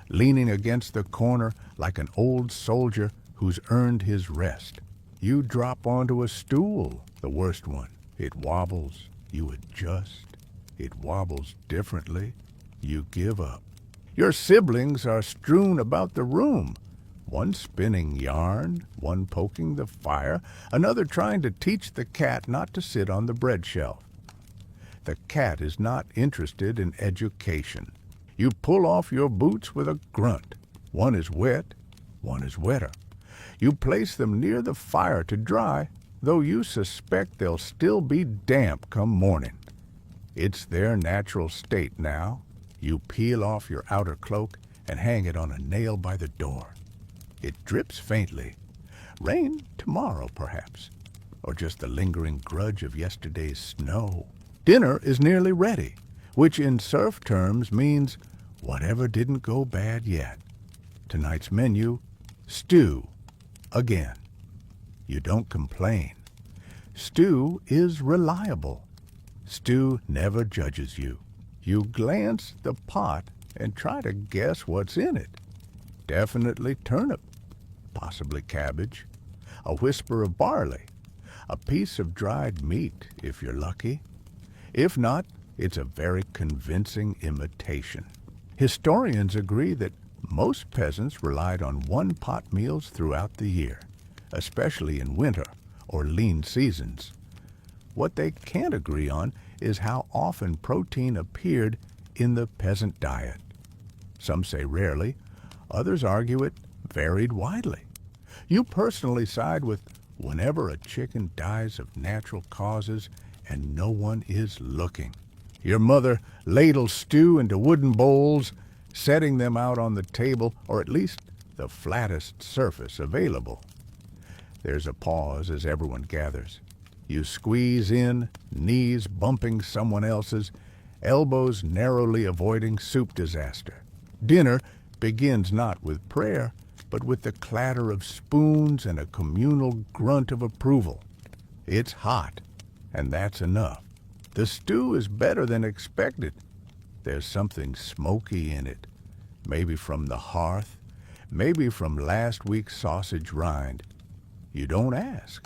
leaning against the corner like an old soldier who's earned his rest. You drop onto a stool, the worst one. It wobbles. You adjust. It wobbles differently. You give up. Your siblings are strewn about the room, one spinning yarn, one poking the fire, another trying to teach the cat not to sit on the bread shelf. The cat is not interested in education. You pull off your boots with a grunt. One is wet, one is wetter. You place them near the fire to dry, though you suspect they'll still be damp come morning. It's their natural state now. You peel off your outer cloak and hang it on a nail by the door. It drips faintly. Rain tomorrow, perhaps. or just the lingering grudge of yesterday's snow. Dinner is nearly ready, which in surf terms means whatever didn't go bad yet. Tonight's menu, stew, again. You don't complain. Stew is reliable. Stew never judges you. You glance the pot and try to guess what's in it. Definitely turnip, possibly cabbage, a whisper of barley, a piece of dried meat if you're lucky. If not, it's a very convincing imitation. Historians agree that most peasants relied on one-pot meals throughout the year, especially in winter or lean seasons. What they can't agree on is how often protein appeared in the peasant diet. Some say rarely, others argue it varied widely. You personally side with whenever a chicken dies of natural causes and no one is looking. Your mother ladles stew into wooden bowls, setting them out on the table, or at least the flattest surface available. There's a pause as everyone gathers. You squeeze in, knees bumping someone else's, elbows narrowly avoiding soup disaster. Dinner begins not with prayer, but with the clatter of spoons and a communal grunt of approval. It's hot, and that's enough. The stew is better than expected. There's something smoky in it, maybe from the hearth, maybe from last week's sausage rind. You don't ask.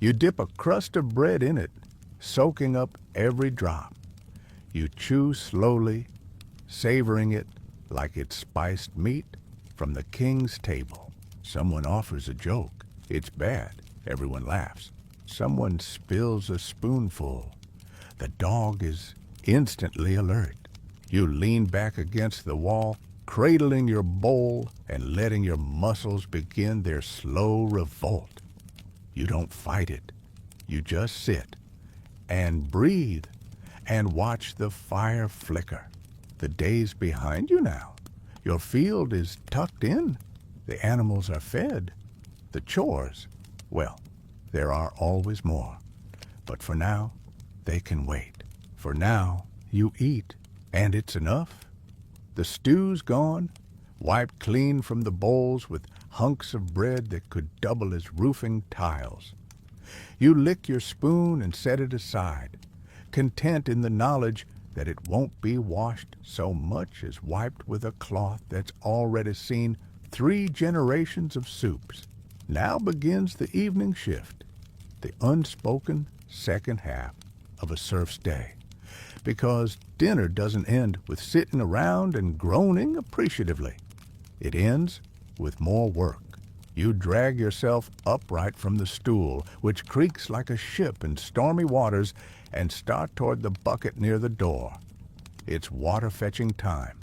You dip a crust of bread in it, soaking up every drop. You chew slowly, savoring it like it's spiced meat from the king's table. Someone offers a joke. It's bad. Everyone laughs. Someone spills a spoonful. The dog is instantly alert. You lean back against the wall, cradling your bowl and letting your muscles begin their slow revolt. You don't fight it. You just sit and breathe and watch the fire flicker. The day's behind you now. Your field is tucked in. The animals are fed. The chores, well, there are always more. But for now, they can wait. For now, you eat, and it's enough. The stew's gone, wiped clean from the bowls with hunks of bread that could double as roofing tiles. You lick your spoon and set it aside, content in the knowledge that it won't be washed so much as wiped with a cloth that's already seen 3 generations of soups. Now begins the evening shift, the unspoken second half of a serf's day, because dinner doesn't end with sitting around and groaning appreciatively. It ends with more work. You drag yourself upright from the stool, which creaks like a ship in stormy waters, and start toward the bucket near the door. It's water-fetching time.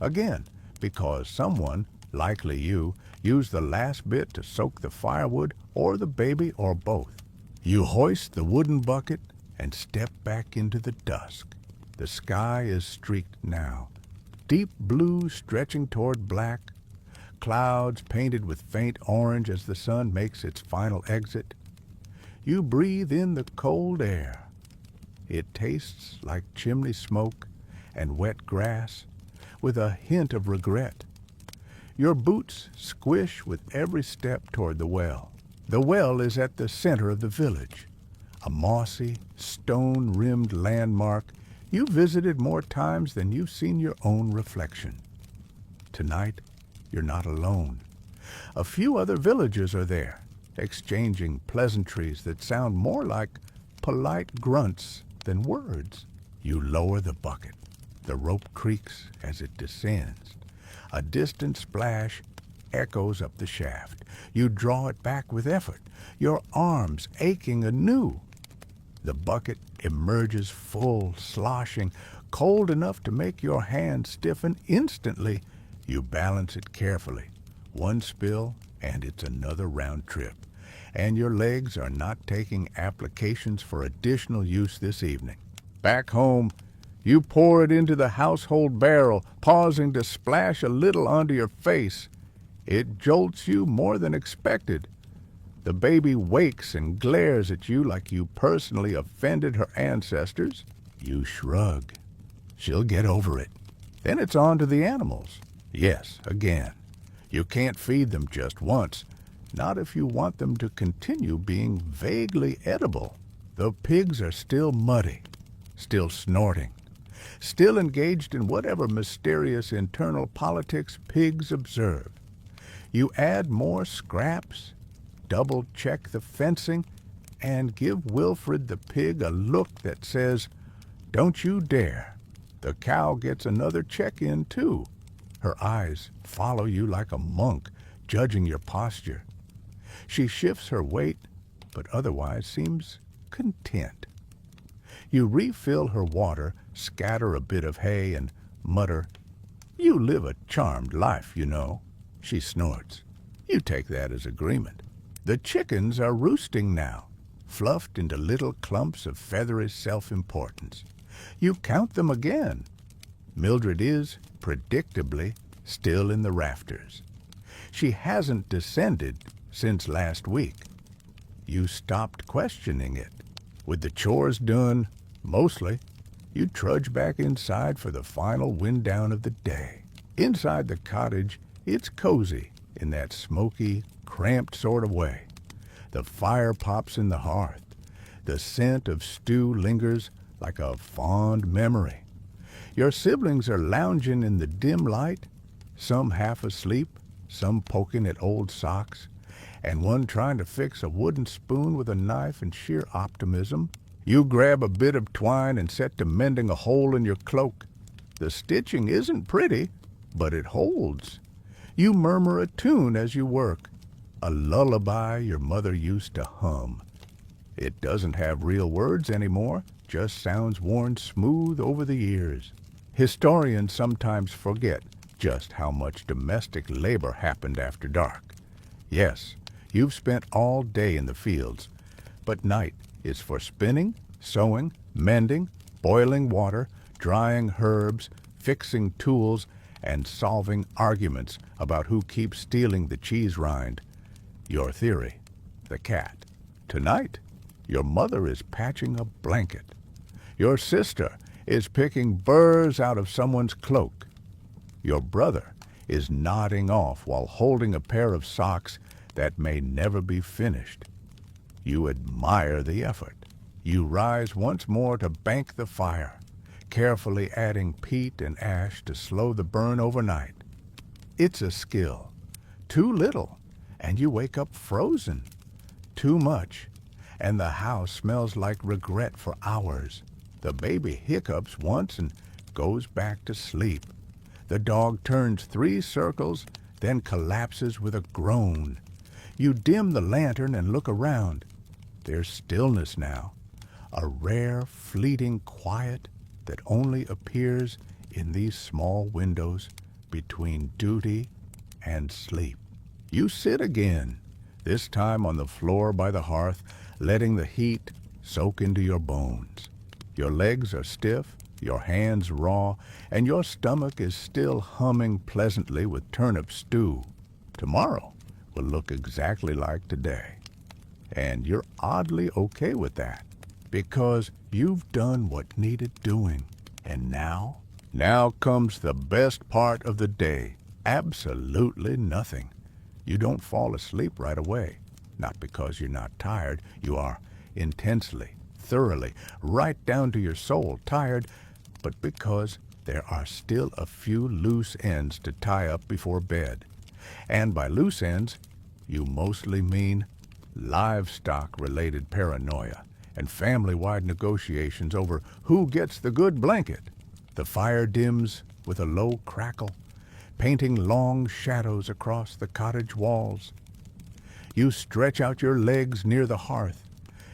Again, because someone, likely you, used the last bit to soak the firewood or the baby or both. You hoist the wooden bucket and step back into the dusk. The sky is streaked now, deep blue stretching toward black, clouds painted with faint orange as the sun makes its final exit. You breathe in the cold air. It tastes like chimney smoke and wet grass, with a hint of regret. Your boots squish with every step toward the well. The well is at the center of the village, a mossy, stone-rimmed landmark you visited more times than you've seen your own reflection. Tonight, you're not alone. A few other villagers are there, exchanging pleasantries that sound more like polite grunts than words. You lower the bucket. The rope creaks as it descends. A distant splash echoes up the shaft. You draw it back with effort, your arms aching anew. The bucket emerges full, sloshing, cold enough to make your hands stiffen instantly. You balance it carefully. One spill, and it's another round trip. And your legs are not taking applications for additional use this evening. Back home, you pour it into the household barrel, pausing to splash a little onto your face. It jolts you more than expected. The baby wakes and glares at you like you personally offended her ancestors. You shrug. She'll get over it. Then it's on to the animals. Yes, again. You can't feed them just once, not if you want them to continue being vaguely edible. The pigs are still muddy, still snorting, still engaged in whatever mysterious internal politics pigs observe. You add more scraps, double-check the fencing, and give Wilfred the pig a look that says, "Don't you dare." The cow gets another check-in, too. Her eyes follow you like a monk, judging your posture. She shifts her weight, but otherwise seems content. You refill her water, scatter a bit of hay, and mutter, "You live a charmed life, you know." She snorts. You take that as agreement. The chickens are roosting now, fluffed into little clumps of feathery self-importance. You count them again. Mildred is, predictably, still in the rafters. She hasn't descended since last week. You stopped questioning it. With the chores done, mostly, you trudge back inside for the final wind down of the day. Inside the cottage, it's cozy in that smoky, cramped sort of way. The fire pops in the hearth. The scent of stew lingers like a fond memory. Your siblings are lounging in the dim light, some half asleep, some poking at old socks, and one trying to fix a wooden spoon with a knife in sheer optimism. You grab a bit of twine and set to mending a hole in your cloak. The stitching isn't pretty, but it holds. You murmur a tune as you work, a lullaby your mother used to hum. It doesn't have real words anymore, just sounds worn smooth over the years. Historians sometimes forget just how much domestic labor happened after dark. Yes, you've spent all day in the fields, but night is for spinning, sewing, mending, boiling water, drying herbs, fixing tools, and solving arguments about who keeps stealing the cheese rind. Your theory, the cat. Tonight, your mother is patching a blanket. Your sister is picking burrs out of someone's cloak. Your brother is nodding off while holding a pair of socks that may never be finished. You admire the effort. You rise once more to bank the fire, carefully adding peat and ash to slow the burn overnight. It's a skill. Too little, and you wake up frozen. Too much, and the house smells like regret for hours. The baby hiccups once and goes back to sleep. The dog turns 3 circles, then collapses with a groan. You dim the lantern and look around. There's stillness now, a rare, fleeting quiet that only appears in these small windows between duty and sleep. You sit again, this time on the floor by the hearth, letting the heat soak into your bones. Your legs are stiff, your hands raw, and your stomach is still humming pleasantly with turnip stew. Tomorrow will look exactly like today. And you're oddly okay with that, because you've done what needed doing. And now comes the best part of the day. Absolutely nothing. You don't fall asleep right away. Not because you're not tired. You are intensely, thoroughly, right down to your soul tired, but because there are still a few loose ends to tie up before bed. And by loose ends, you mostly mean livestock-related paranoia and family-wide negotiations over who gets the good blanket. The fire dims with a low crackle, painting long shadows across the cottage walls. You stretch out your legs near the hearth,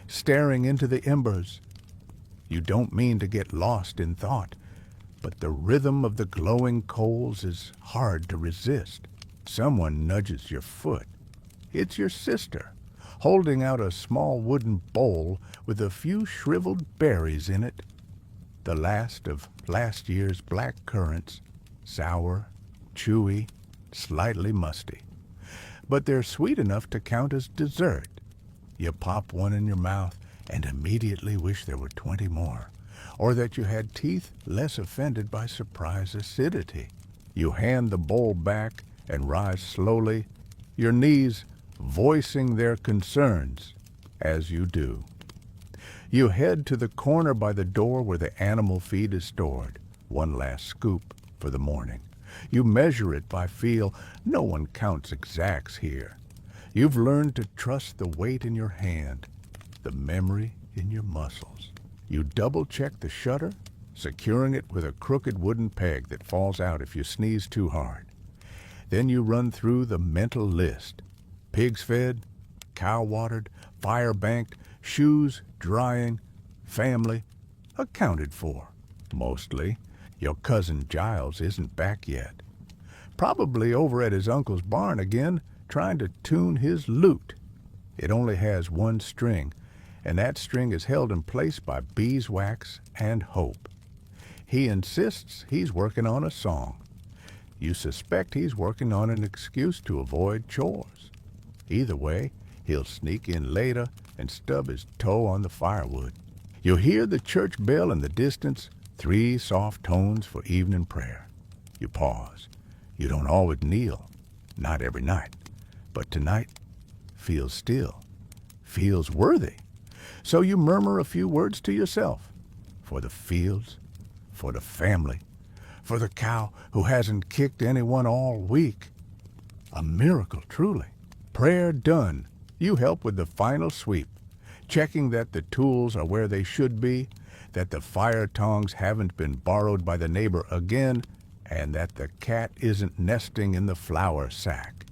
staring into the embers. You don't mean to get lost in thought, but the rhythm of the glowing coals is hard to resist. Someone nudges your foot. It's your sister, holding out a small wooden bowl with a few shriveled berries in it. The last of last year's black currants, sour, chewy, slightly musty. But they're sweet enough to count as dessert. You pop one in your mouth and immediately wish there were 20 more, or that you had teeth less offended by surprise acidity. You hand the bowl back and rise slowly, your knees voicing their concerns as you do. You head to the corner by the door where the animal feed is stored, one last scoop for the morning. You measure it by feel. No one counts exacts here. You've learned to trust the weight in your hand, the memory in your muscles. You double-check the shutter, securing it with a crooked wooden peg that falls out if you sneeze too hard. Then you run through the mental list. Pigs fed, cow watered, fire banked, shoes drying, family accounted for. Mostly, your cousin Giles isn't back yet. Probably over at his uncle's barn again, trying to tune his lute. It only has one string, and that string is held in place by beeswax and hope. He insists he's working on a song. You suspect he's working on an excuse to avoid chores. Either way, he'll sneak in later and stub his toe on the firewood. You hear the church bell in the distance, 3 soft tones for evening prayer. You pause. You don't always kneel, not every night, but tonight feels still, feels worthy. So you murmur a few words to yourself, for the fields, for the family, for the cow who hasn't kicked anyone all week. A miracle, truly. Prayer done, you help with the final sweep, checking that the tools are where they should be, that the fire tongs haven't been borrowed by the neighbor again, and that the cat isn't nesting in the flour sack.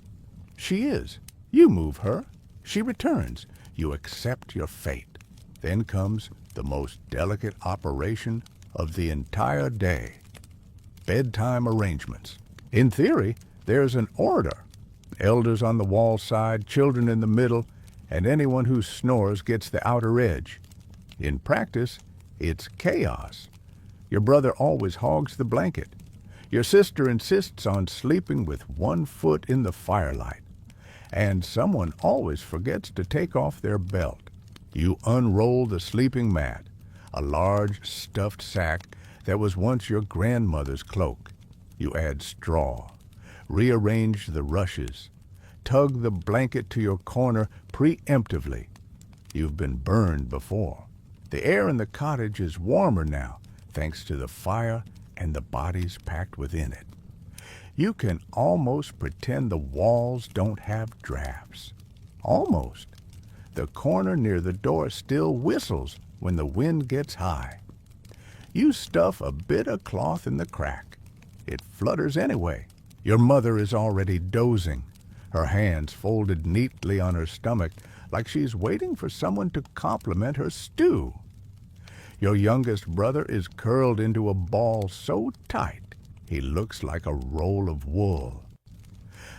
She is. You move her. She returns. You accept your fate. Then comes the most delicate operation of the entire day. Bedtime arrangements. In theory, there's an order. Elders on the wall side, children in the middle, and anyone who snores gets the outer edge. In practice, it's chaos. Your brother always hogs the blanket. Your sister insists on sleeping with one foot in the firelight. And someone always forgets to take off their belt. You unroll the sleeping mat, a large stuffed sack that was once your grandmother's cloak. You add straw, rearrange the rushes, tug the blanket to your corner preemptively. You've been burned before. The air in the cottage is warmer now, thanks to the fire and the bodies packed within it. You can almost pretend the walls don't have drafts. Almost. The corner near the door still whistles when the wind gets high. You stuff a bit of cloth in the crack. It flutters anyway. Your mother is already dozing, her hands folded neatly on her stomach like she's waiting for someone to compliment her stew. Your youngest brother is curled into a ball so tight he looks like a roll of wool.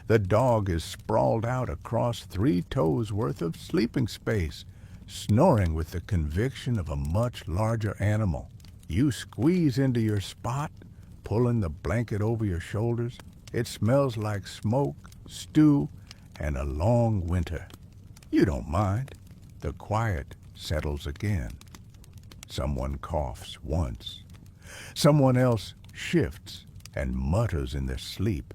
The dog is sprawled out across 3 toes worth of sleeping space, snoring with the conviction of a much larger animal. You squeeze into your spot, pulling the blanket over your shoulders. It smells like smoke, stew, and a long winter. You don't mind. The quiet settles again. Someone coughs once. Someone else shifts and mutters in their sleep.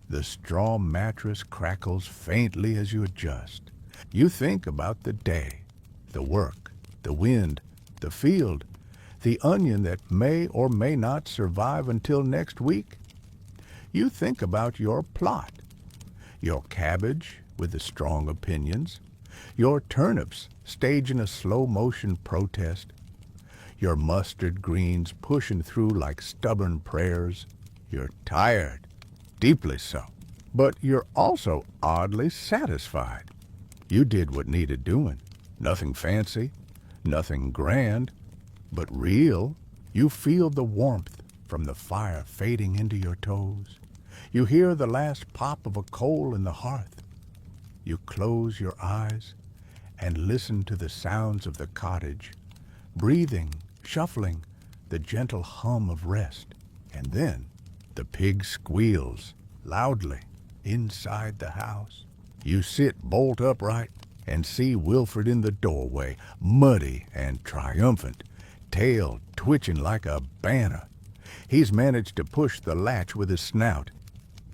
The straw mattress crackles faintly as you adjust. You think about the day, the work, the wind, the field, the onion that may or may not survive until next week. You think about your plot, your cabbage with the strong opinions, your turnips staging a slow-motion protest, your mustard greens pushing through like stubborn prayers. You're tired, deeply so, but you're also oddly satisfied. You did what needed doing. Nothing fancy, nothing grand, but real. You feel the warmth from the fire fading into your toes. You hear the last pop of a coal in the hearth. You close your eyes and listen to the sounds of the cottage, breathing, shuffling, the gentle hum of rest. And then the pig squeals loudly inside the house. You sit bolt upright and see Wilfred in the doorway, muddy and triumphant, tail twitching like a banner. He's managed to push the latch with his snout.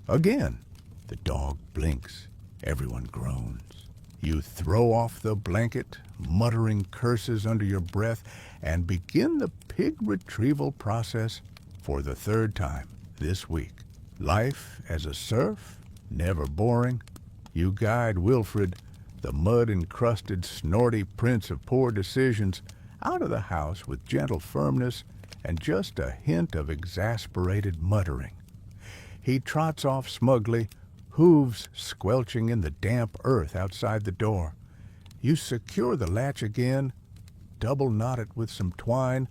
Again, the dog blinks. Everyone groans. You throw off the blanket, muttering curses under your breath, and begin the pig retrieval process for the third time this week. Life as a serf, never boring. You guide Wilfred, the mud-encrusted, snorty prince of poor decisions, out of the house with gentle firmness and just a hint of exasperated muttering. He trots off smugly, hooves squelching in the damp earth outside the door. You secure the latch again, double knot it with some twine,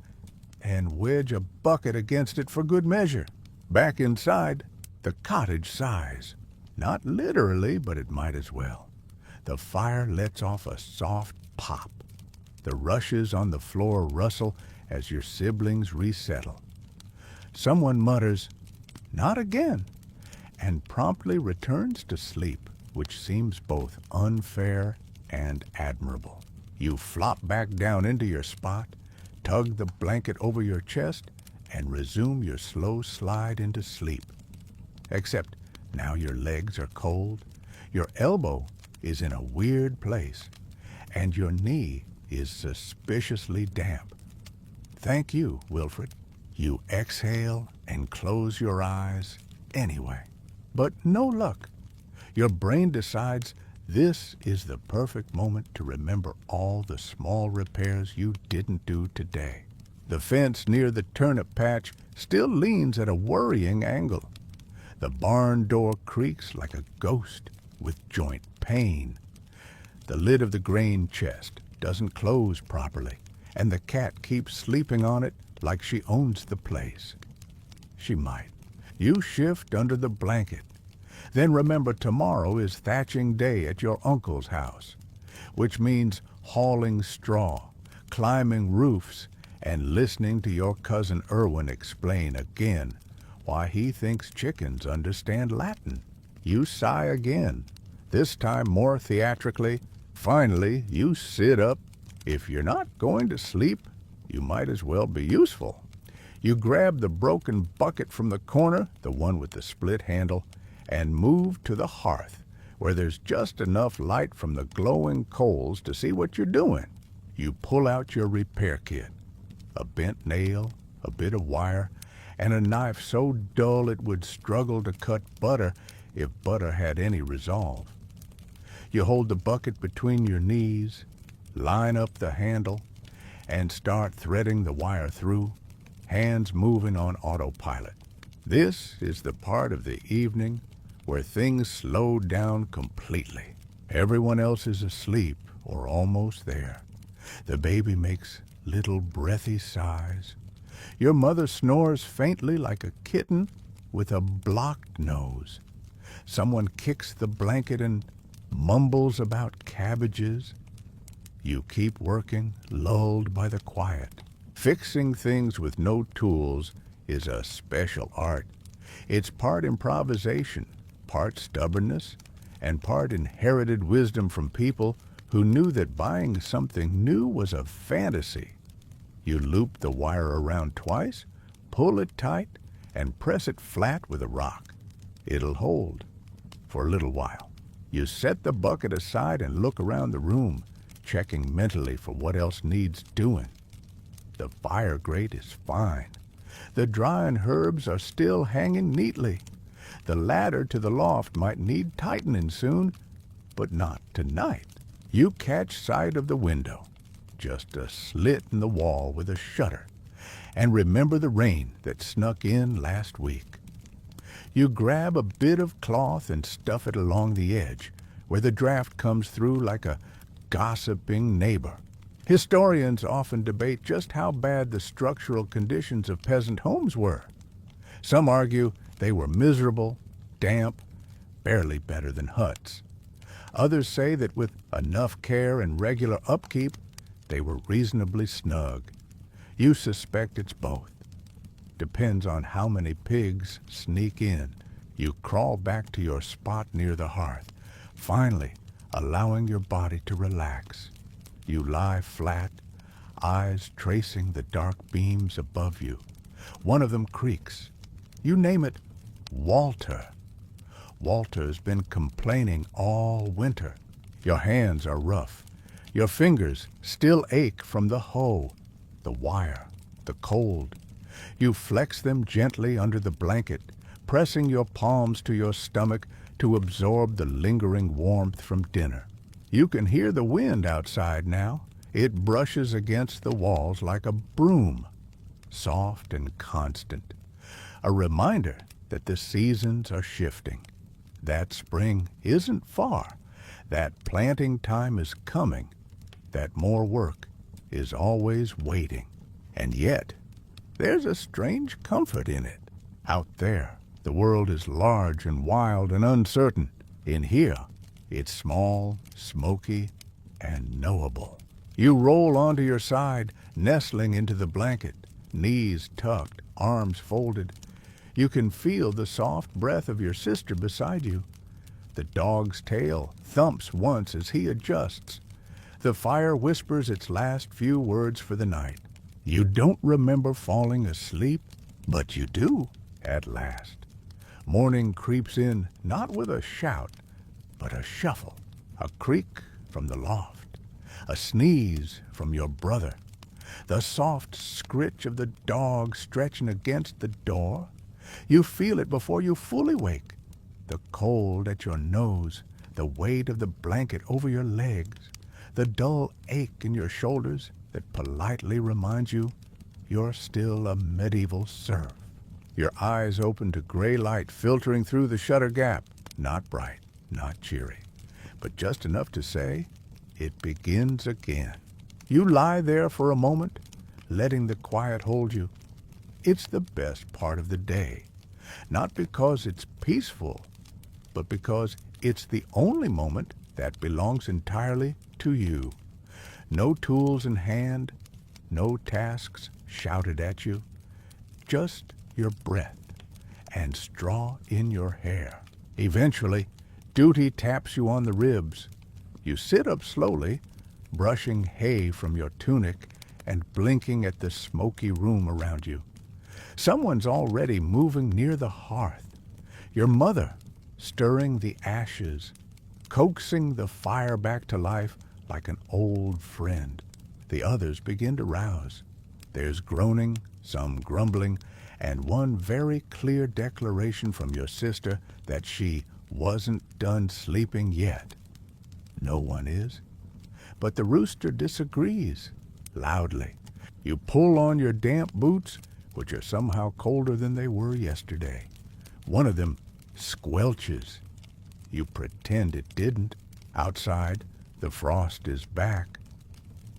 and wedge a bucket against it for good measure. Back inside, the cottage sighs. Not literally, but it might as well. The fire lets off a soft pop. The rushes on the floor rustle as your siblings resettle. Someone mutters, "Not again," and promptly returns to sleep, which seems both unfair and admirable. You flop back down into your spot, tug the blanket over your chest, and resume your slow slide into sleep. Except now your legs are cold, your elbow is in a weird place, and your knee is suspiciously damp. Thank you, Wilfred. You exhale and close your eyes anyway. But no luck. Your brain decides this is the perfect moment to remember all the small repairs you didn't do today. The fence near the turnip patch still leans at a worrying angle. The barn door creaks like a ghost with joint pain. The lid of the grain chest doesn't close properly, and the cat keeps sleeping on it like she owns the place. She might. You shift under the blanket. Then remember tomorrow is thatching day at your uncle's house, which means hauling straw, climbing roofs, and listening to your cousin Irwin explain again why he thinks chickens understand Latin. You sigh again, this time more theatrically. Finally, you sit up. If you're not going to sleep, you might as well be useful. You grab the broken bucket from the corner, the one with the split handle, and move to the hearth, where there's just enough light from the glowing coals to see what you're doing. You pull out your repair kit. A bent nail, a bit of wire, and a knife so dull it would struggle to cut butter if butter had any resolve. You hold the bucket between your knees, line up the handle, and start threading the wire through, hands moving on autopilot. This is the part of the evening where things slow down completely. Everyone else is asleep or almost there. The baby makes little breathy sighs. Your mother snores faintly like a kitten with a blocked nose. Someone kicks the blanket and mumbles about cabbages. You keep working, lulled by the quiet. Fixing things with no tools is a special art. It's part improvisation, part stubbornness, and part inherited wisdom from people who knew that buying something new was a fantasy. You loop the wire around twice, pull it tight, and press it flat with a rock. It'll hold for a little while. You set the bucket aside and look around the room, checking mentally for what else needs doing. The fire grate is fine. The drying herbs are still hanging neatly. The ladder to the loft might need tightening soon, but not tonight. You catch sight of the window, just a slit in the wall with a shutter, and remember the rain that snuck in last week. You grab a bit of cloth and stuff it along the edge, where the draft comes through like a gossiping neighbor. Historians often debate just how bad the structural conditions of peasant homes were. Some argue they were miserable, damp, barely better than huts. Others say that with enough care and regular upkeep, they were reasonably snug. You suspect it's both. Depends on how many pigs sneak in. You crawl back to your spot near the hearth. Finally, allowing your body to relax. You lie flat, eyes tracing the dark beams above you. One of them creaks. You name it, Walter. Walter's been complaining all winter. Your hands are rough. Your fingers still ache from the hoe, the wire, the cold. You flex them gently under the blanket, pressing your palms to your stomach to absorb the lingering warmth from dinner. You can hear the wind outside now. It brushes against the walls like a broom, soft and constant. A reminder that the seasons are shifting. That spring isn't far. That planting time is coming. That more work is always waiting. And yet, there's a strange comfort in it. Out there, the world is large and wild and uncertain. In here, it's small, smoky, and knowable. You roll onto your side, nestling into the blanket, knees tucked, arms folded. You can feel the soft breath of your sister beside you. The dog's tail thumps once as he adjusts. The fire whispers its last few words for the night. You don't remember falling asleep, but you do at last. Morning creeps in, not with a shout, but a shuffle, a creak from the loft, a sneeze from your brother, the soft scritch of the dog stretching against the door. You feel it before you fully wake, the cold at your nose, the weight of the blanket over your legs, the dull ache in your shoulders that politely reminds you you're still a medieval serf. Your eyes open to gray light filtering through the shutter gap, not bright, not cheery, but just enough to say, it begins again. You lie there for a moment, letting the quiet hold you. It's the best part of the day, not because it's peaceful, but because it's the only moment that belongs entirely to you. No tools in hand, no tasks shouted at you, just your breath and straw in your hair. Eventually, duty taps you on the ribs. You sit up slowly, brushing hay from your tunic and blinking at the smoky room around you. Someone's already moving near the hearth. Your mother, stirring the ashes, coaxing the fire back to life like an old friend. The others begin to rouse. There's groaning, some grumbling, and one very clear declaration from your sister that she wasn't done sleeping yet. No one is. But the rooster disagrees, loudly. You pull on your damp boots, which are somehow colder than they were yesterday. One of them squelches. You pretend it didn't. Outside, the frost is back,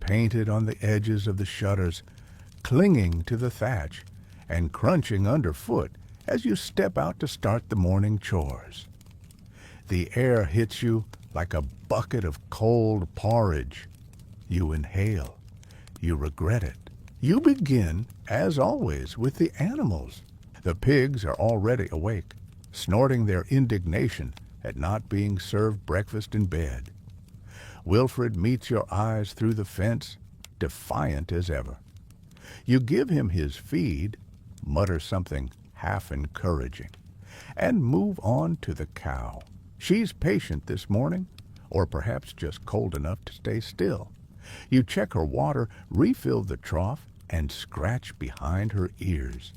painted on the edges of the shutters, clinging to the thatch, and crunching underfoot as you step out to start the morning chores. The air hits you like a bucket of cold porridge. You inhale. You regret it. You begin, as always, with the animals. The pigs are already awake, snorting their indignation at not being served breakfast in bed. Wilfred meets your eyes through the fence, defiant as ever. You give him his feed, mutter something half encouraging, and move on to the cow. She's patient this morning, or perhaps just cold enough to stay still. You check her water, refill the trough, and scratch behind her ears.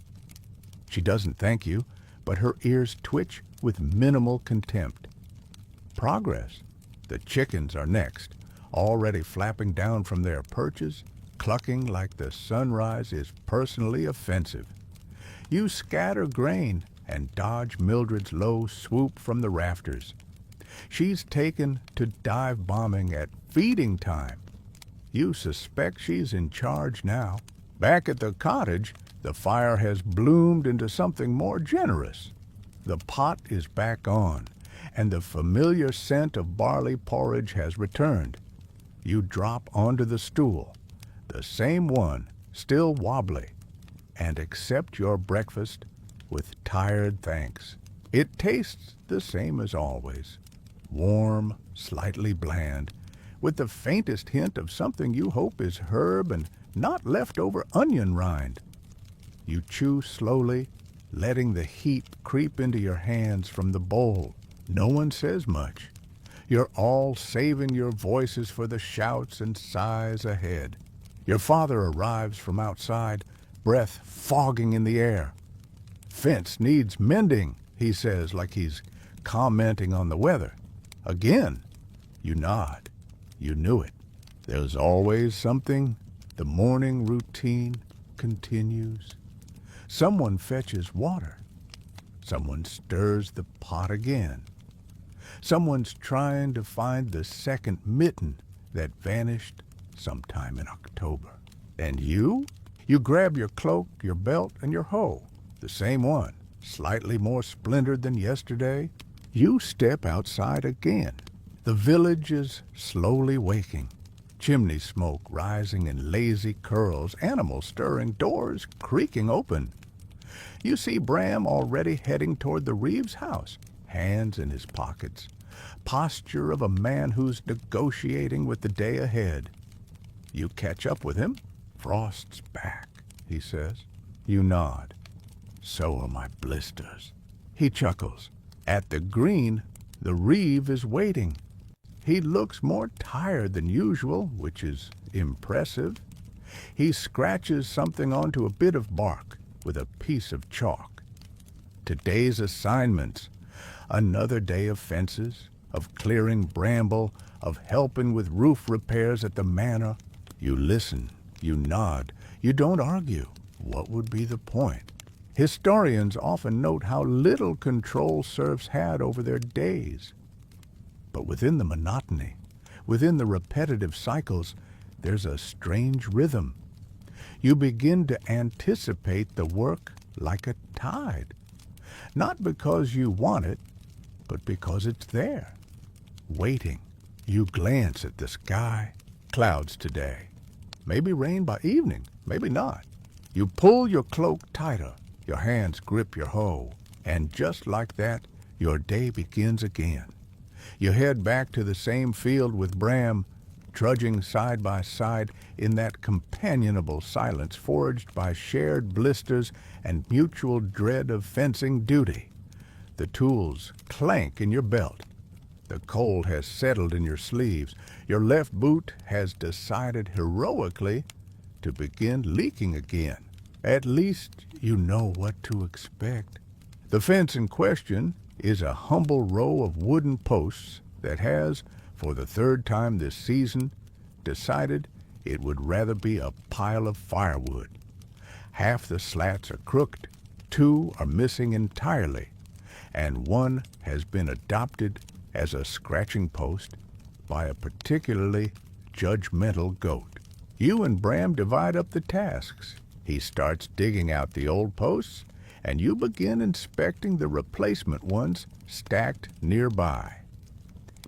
She doesn't thank you, but her ears twitch with minimal contempt. Progress. The chickens are next, already flapping down from their perches, clucking like the sunrise is personally offensive. You scatter grain and dodge Mildred's low swoop from the rafters. She's taken to dive bombing at feeding time. You suspect she's in charge now. Back at the cottage, the fire has bloomed into something more generous. The pot is back on, and the familiar scent of barley porridge has returned. You drop onto the stool, the same one, still wobbly, and accept your breakfast with tired thanks. It tastes the same as always. warm, slightly bland, with the faintest hint of something you hope is herb and not leftover onion rind. You chew slowly, letting the heat creep into your hands from the bowl. No one says much. You're all saving your voices for the shouts and sighs ahead. Your father arrives from outside, breath fogging in the air. "Fence needs mending," he says, like he's commenting on the weather. Again, you nod. You knew it. There's always something. The morning routine continues. Someone fetches water. Someone stirs the pot again. Someone's trying to find the second mitten that vanished sometime in October. And you? You grab your cloak, your belt, and your hoe. The same one, slightly more splintered than yesterday. You step outside again. The village is slowly waking. Chimney smoke rising in lazy curls, animals stirring, doors creaking open. You see Bram already heading toward the Reeves house, hands in his pockets, posture of a man who's negotiating with the day ahead. You catch up with him. "Frost's back," he says. You nod. "So are my blisters." He chuckles. At the green, the Reeve is waiting. He looks more tired than usual, which is impressive. He scratches something onto a bit of bark with a piece of chalk. Today's assignments. Another day of fences, of clearing bramble, of helping with roof repairs at the manor. You listen, you nod, you don't argue. What would be the point? Historians often note how little control serfs had over their days. But within the monotony, within the repetitive cycles, there's a strange rhythm. You begin to anticipate the work like a tide. Not because you want it, but because it's there, waiting. You glance at the sky. Clouds today. Maybe rain by evening, maybe not. You pull your cloak tighter. Your hands grip your hoe. And just like that, your day begins again. You head back to the same field with Bram, trudging side by side in that companionable silence forged by shared blisters and mutual dread of fencing duty. The tools clank in your belt. The cold has settled in your sleeves. Your left boot has decided heroically to begin leaking again. At least you know what to expect. The fence in question is a humble row of wooden posts that has, for the third time this season, decided it would rather be a pile of firewood. Half the slats are crooked, 2 are missing entirely, and 1 has been adopted as a scratching post by a particularly judgmental goat. You and Bram divide up the tasks. He starts digging out the old posts, and you begin inspecting the replacement ones stacked nearby.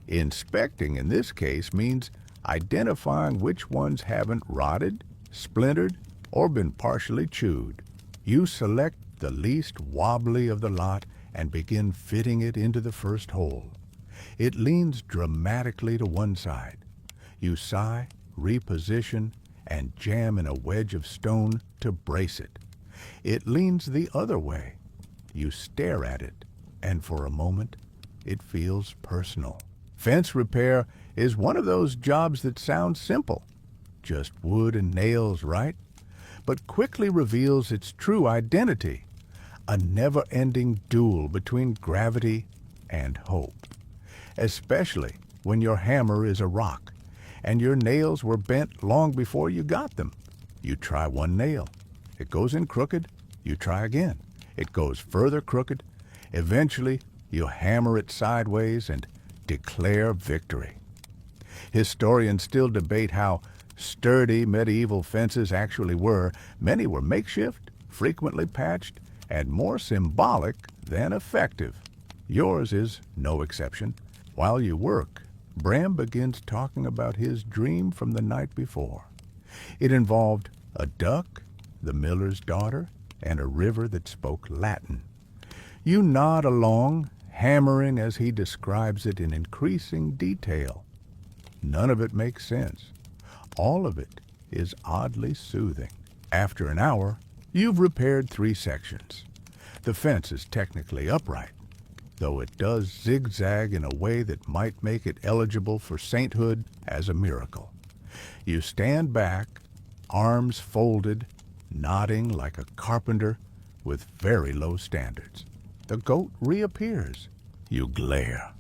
Inspecting in this case means identifying which ones haven't rotted, splintered, or been partially chewed. You select the least wobbly of the lot and begin fitting it into the first hole. It leans dramatically to one side. You sigh, reposition, and jam in a wedge of stone to brace it. It leans the other way. You stare at it, and for a moment, it feels personal. Fence repair is one of those jobs that sounds simple, just wood and nails, right? But quickly reveals its true identity, a never-ending duel between gravity and hope. Especially when your hammer is a rock, and your nails were bent long before you got them. You try one nail. It goes in crooked. You try again. It goes further crooked. Eventually, you hammer it sideways and declare victory. Historians still debate how sturdy medieval fences actually were. Many were makeshift, frequently patched, and more symbolic than effective. Yours is no exception. While you work, Bram begins talking about his dream from the night before. It involved a duck, the miller's daughter, and a river that spoke Latin. You nod along, hammering as he describes it in increasing detail. None of it makes sense. All of it is oddly soothing. After an hour, you've repaired 3 sections. The fence is technically upright, though it does zigzag in a way that might make it eligible for sainthood as a miracle. You stand back, arms folded, nodding like a carpenter with very low standards. The goat reappears. You glare.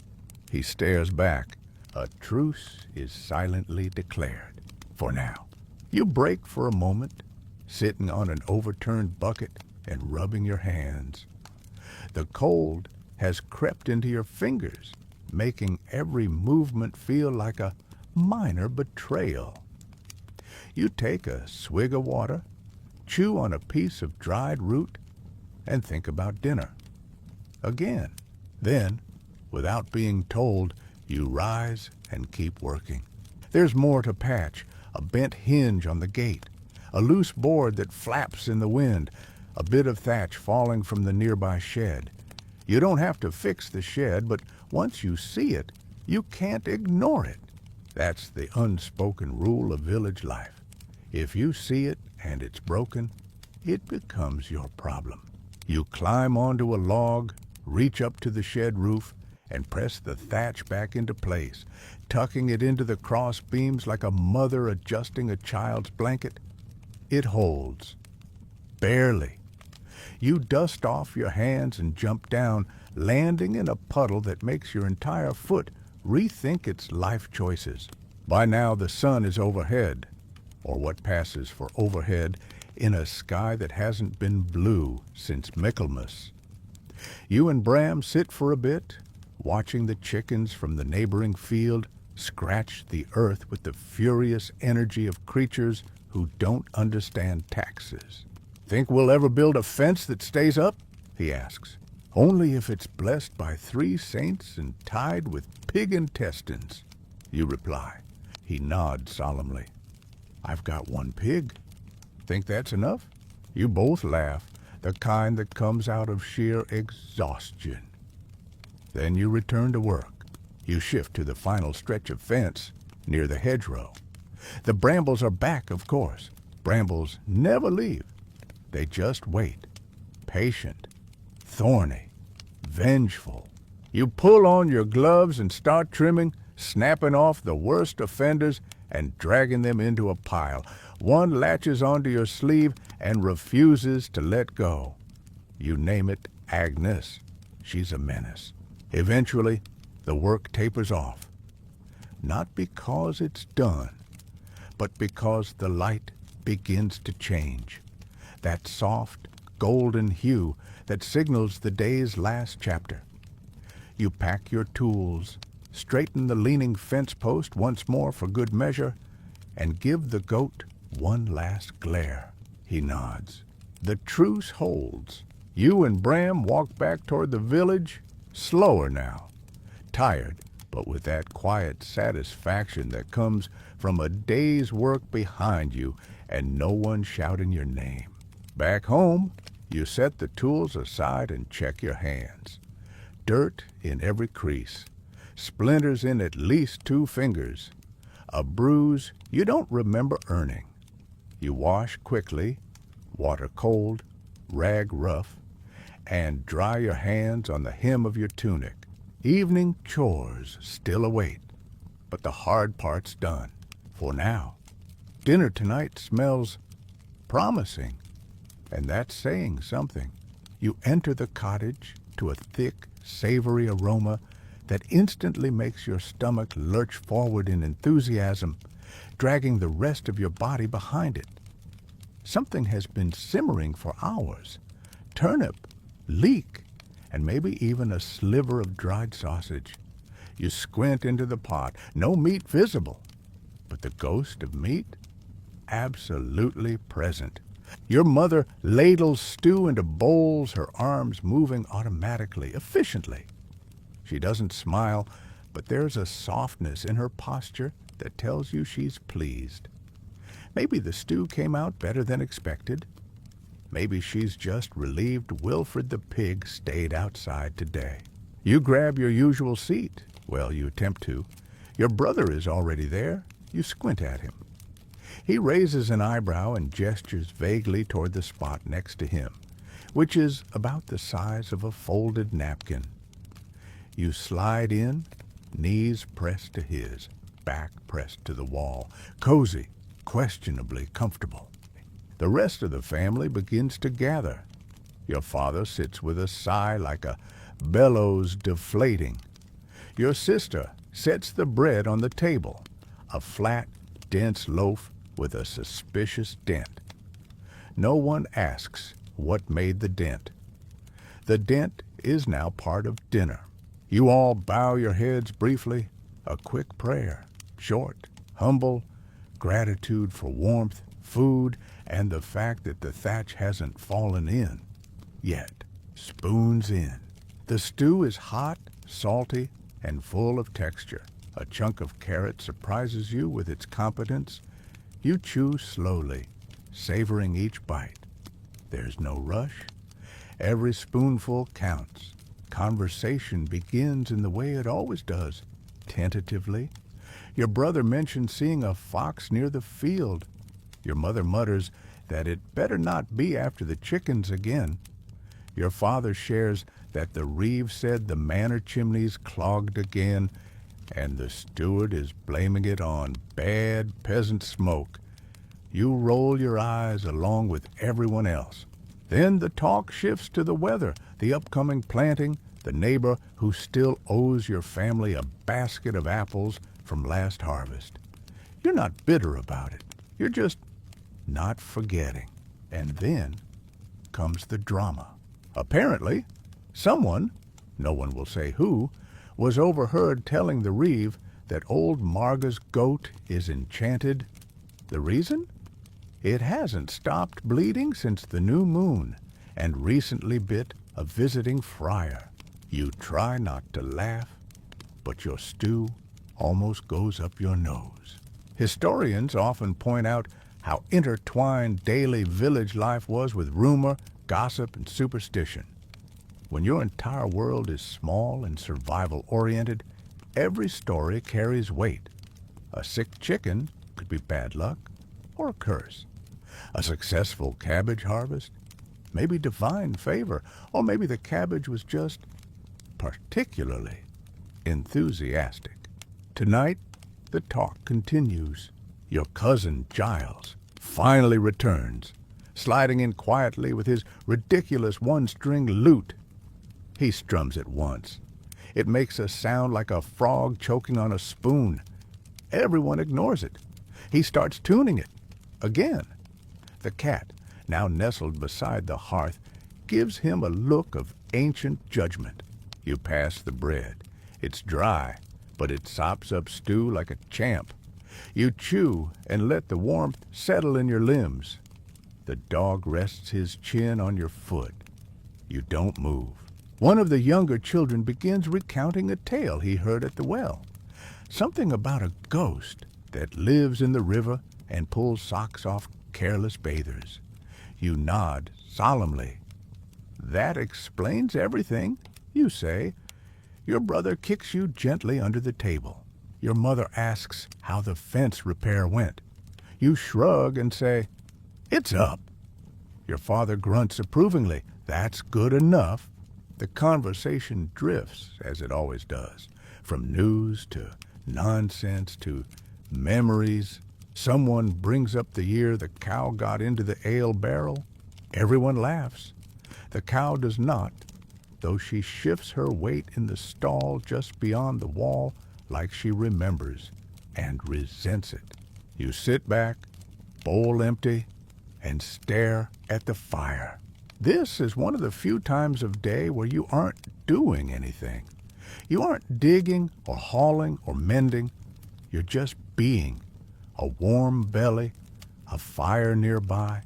He stares back. A truce is silently declared. For now. You break for a moment, sitting on an overturned bucket and rubbing your hands. The cold has crept into your fingers, making every movement feel like a minor betrayal. You take a swig of water, chew on a piece of dried root, and think about dinner. Again. Then, without being told, you rise and keep working. There's more to patch, a bent hinge on the gate, a loose board that flaps in the wind, a bit of thatch falling from the nearby shed. You don't have to fix the shed, but once you see it, you can't ignore it. That's the unspoken rule of village life. If you see it and it's broken, it becomes your problem. You climb onto a log, reach up to the shed roof, and press the thatch back into place, tucking it into the cross beams like a mother adjusting a child's blanket. It holds. Barely. You dust off your hands and jump down, landing in a puddle that makes your entire foot rethink its life choices. By now the sun is overhead, or what passes for overhead, in a sky that hasn't been blue since Michaelmas. You and Bram sit for a bit, watching the chickens from the neighboring field scratch the earth with the furious energy of creatures who don't understand taxes. "Think we'll ever build a fence that stays up?" he asks. "Only if it's blessed by 3 saints and tied with pig intestines," you reply. He nods solemnly. "I've got 1 pig. Think that's enough?" You both laugh, the kind that comes out of sheer exhaustion. Then you return to work. You shift to the final stretch of fence near the hedgerow. The brambles are back, of course. Brambles never leave. They just wait. Patient, thorny, vengeful. You pull on your gloves and start trimming, snapping off the worst offenders and dragging them into a pile. One latches onto your sleeve and refuses to let go. You name it Agnes. She's a menace. Eventually, the work tapers off. Not because it's done, but because the light begins to change. That soft, golden hue that signals the day's last chapter. You pack your tools, straighten the leaning fence post once more for good measure, and give the goat one last glare. He nods. The truce holds. You and Bram walk back toward the village, slower now. Tired, but with that quiet satisfaction that comes from a day's work behind you and no one shouting your name. Back home, you set the tools aside and check your hands. Dirt in every crease. Splinters in at least 2 fingers. A bruise you don't remember earning. You wash quickly, water cold, rag rough, and dry your hands on the hem of your tunic. Evening chores still await, but the hard part's done, for now. Dinner tonight smells promising, and that's saying something. You enter the cottage to a thick, savory aroma that instantly makes your stomach lurch forward in enthusiasm, dragging the rest of your body behind it. Something has been simmering for hours. Turnip, leek, and maybe even a sliver of dried sausage. You squint into the pot. No meat visible, but the ghost of meat absolutely present. Your mother ladles stew into bowls, her arms moving automatically, efficiently. She doesn't smile, but there's a softness in her posture that tells you she's pleased. Maybe the stew came out better than expected. Maybe she's just relieved Wilfred the pig stayed outside today. You grab your usual seat. Well, you attempt to. Your brother is already there. You squint at him. He raises an eyebrow and gestures vaguely toward the spot next to him, which is about the size of a folded napkin. You slide in, knees pressed to his, back pressed to the wall, cozy, questionably comfortable. The rest of the family begins to gather. Your father sits with a sigh like a bellows deflating. Your sister sets the bread on the table, a flat, dense loaf with a suspicious dent. No one asks what made the dent. The dent is now part of dinner. You all bow your heads briefly, a quick prayer, short, humble, gratitude for warmth, food, and the fact that the thatch hasn't fallen in yet. Spoons in. The stew is hot, salty, and full of texture. A chunk of carrot surprises you with its competence. You chew slowly, savoring each bite. There's no rush. Every spoonful counts. Conversation begins in the way it always does, tentatively. Your brother mentions seeing a fox near the field. Your mother mutters that it better not be after the chickens again. Your father shares that the reeve said the manor chimneys clogged again, and the steward is blaming it on bad peasant smoke. You roll your eyes along with everyone else. Then the talk shifts to the weather, the upcoming planting, the neighbor who still owes your family a basket of apples from last harvest. You're not bitter about it. You're just not forgetting. And then comes the drama. Apparently, someone, no one will say who, was overheard telling the reeve that old Marga's goat is enchanted. The reason? It hasn't stopped bleeding since the new moon and recently bit a visiting friar. You try not to laugh, but your stew almost goes up your nose. Historians often point out how intertwined daily village life was with rumor, gossip, and superstition. When your entire world is small and survival-oriented, every story carries weight. A sick chicken could be bad luck or a curse. A successful cabbage harvest, maybe divine favor, or maybe the cabbage was just particularly enthusiastic. Tonight, the talk continues. Your cousin Giles finally returns, sliding in quietly with his ridiculous one-string lute. He strums it once. It makes a sound like a frog choking on a spoon. Everyone ignores it. He starts tuning it. Again. The cat, now nestled beside the hearth, gives him a look of ancient judgment. You pass the bread. It's dry, but it sops up stew like a champ. You chew and let the warmth settle in your limbs. The dog rests his chin on your foot. You don't move. One of the younger children begins recounting a tale he heard at the well. Something about a ghost that lives in the river and pulls socks off careless bathers. You nod solemnly. That explains everything, you say. Your brother kicks you gently under the table. Your mother asks how the fence repair went. You shrug and say, "It's up." Your father grunts approvingly. "That's good enough." The conversation drifts, as it always does, from news to nonsense to memories. Someone brings up the year the cow got into the ale barrel. Everyone laughs. The cow does not, though she shifts her weight in the stall just beyond the wall like she remembers and resents it. You sit back, bowl empty, and stare at the fire. This is one of the few times of day where you aren't doing anything. You aren't digging or hauling or mending. You're just being. A warm belly, a fire nearby,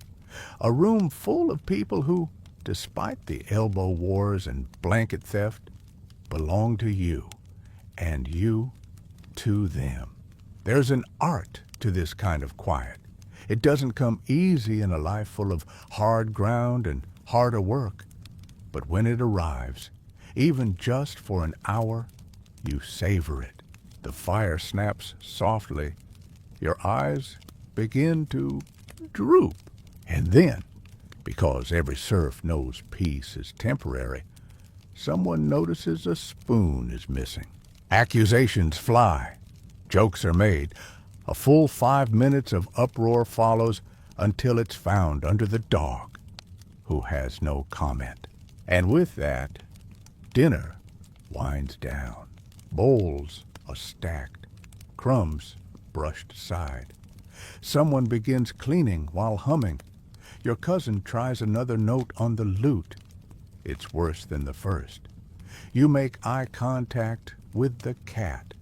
a room full of people who, despite the elbow wars and blanket theft, belong to you, and you to them. There's an art to this kind of quiet. It doesn't come easy in a life full of hard ground and harder work, but when it arrives, Even just for an hour, you savor it. The fire snaps softly. Your eyes begin to droop. And then, because every serf knows peace is temporary, someone notices a spoon is missing. Accusations fly. Jokes are made. A full 5 minutes of uproar follows until it's found under the dog, who has no comment. And with that, dinner winds down. Bowls are stacked, crumbs brushed aside. Someone begins cleaning while humming. Your cousin tries another note on the lute. It's worse than the first. You make eye contact with the cat.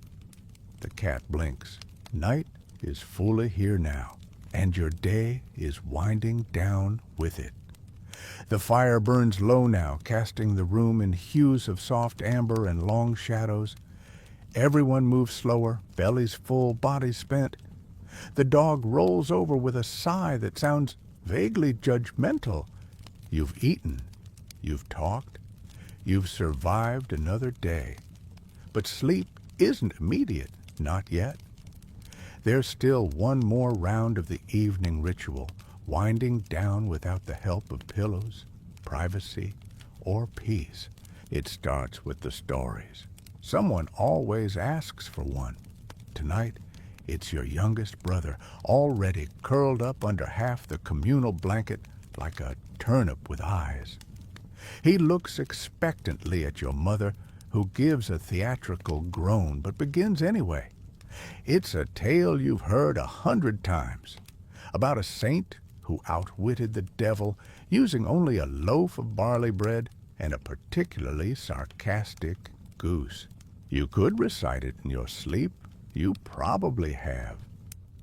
The cat blinks. Night is fully here now, and your day is winding down with it. The fire burns low now, casting the room in hues of soft amber and long shadows. Everyone moves slower, bellies full, bodies spent. The dog rolls over with a sigh that sounds vaguely judgmental. You've eaten, you've talked, you've survived another day. But sleep isn't immediate, not yet. There's still one more round of the evening ritual, winding down without the help of pillows, privacy, or peace. It starts with the stories. Someone always asks for one. Tonight, it's your youngest brother, already curled up under half the communal blanket like a turnip with eyes. He looks expectantly at your mother, who gives a theatrical groan but begins anyway. It's a tale you've heard 100 times, about a saint who outwitted the devil using only a loaf of barley bread and a particularly sarcastic goose. You could recite it in your sleep. You probably have.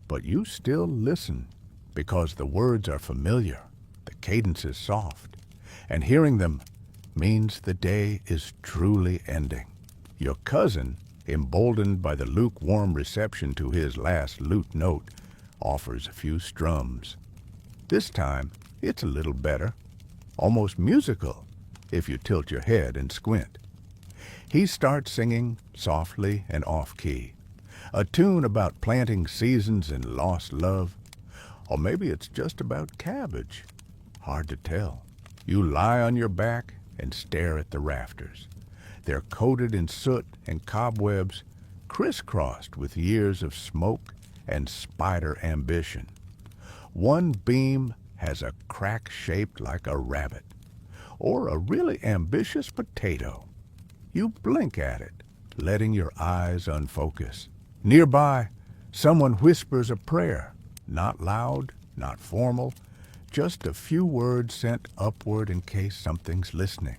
But you still listen because the words are familiar, the cadence is soft, and hearing them means the day is truly ending. Your cousin, emboldened by the lukewarm reception to his last lute note, offers a few strums. This time, it's a little better, almost musical, if you tilt your head and squint. He starts singing softly and off-key, a tune about planting seasons and lost love, or maybe it's just about cabbage. Hard to tell. You lie on your back and stare at the rafters. They're coated in soot and cobwebs, crisscrossed with years of smoke and spider ambition. One beam has a crack shaped like a rabbit, or a really ambitious potato. You blink at it, letting your eyes unfocus. Nearby, someone whispers a prayer, not loud, not formal, just a few words sent upward in case something's listening.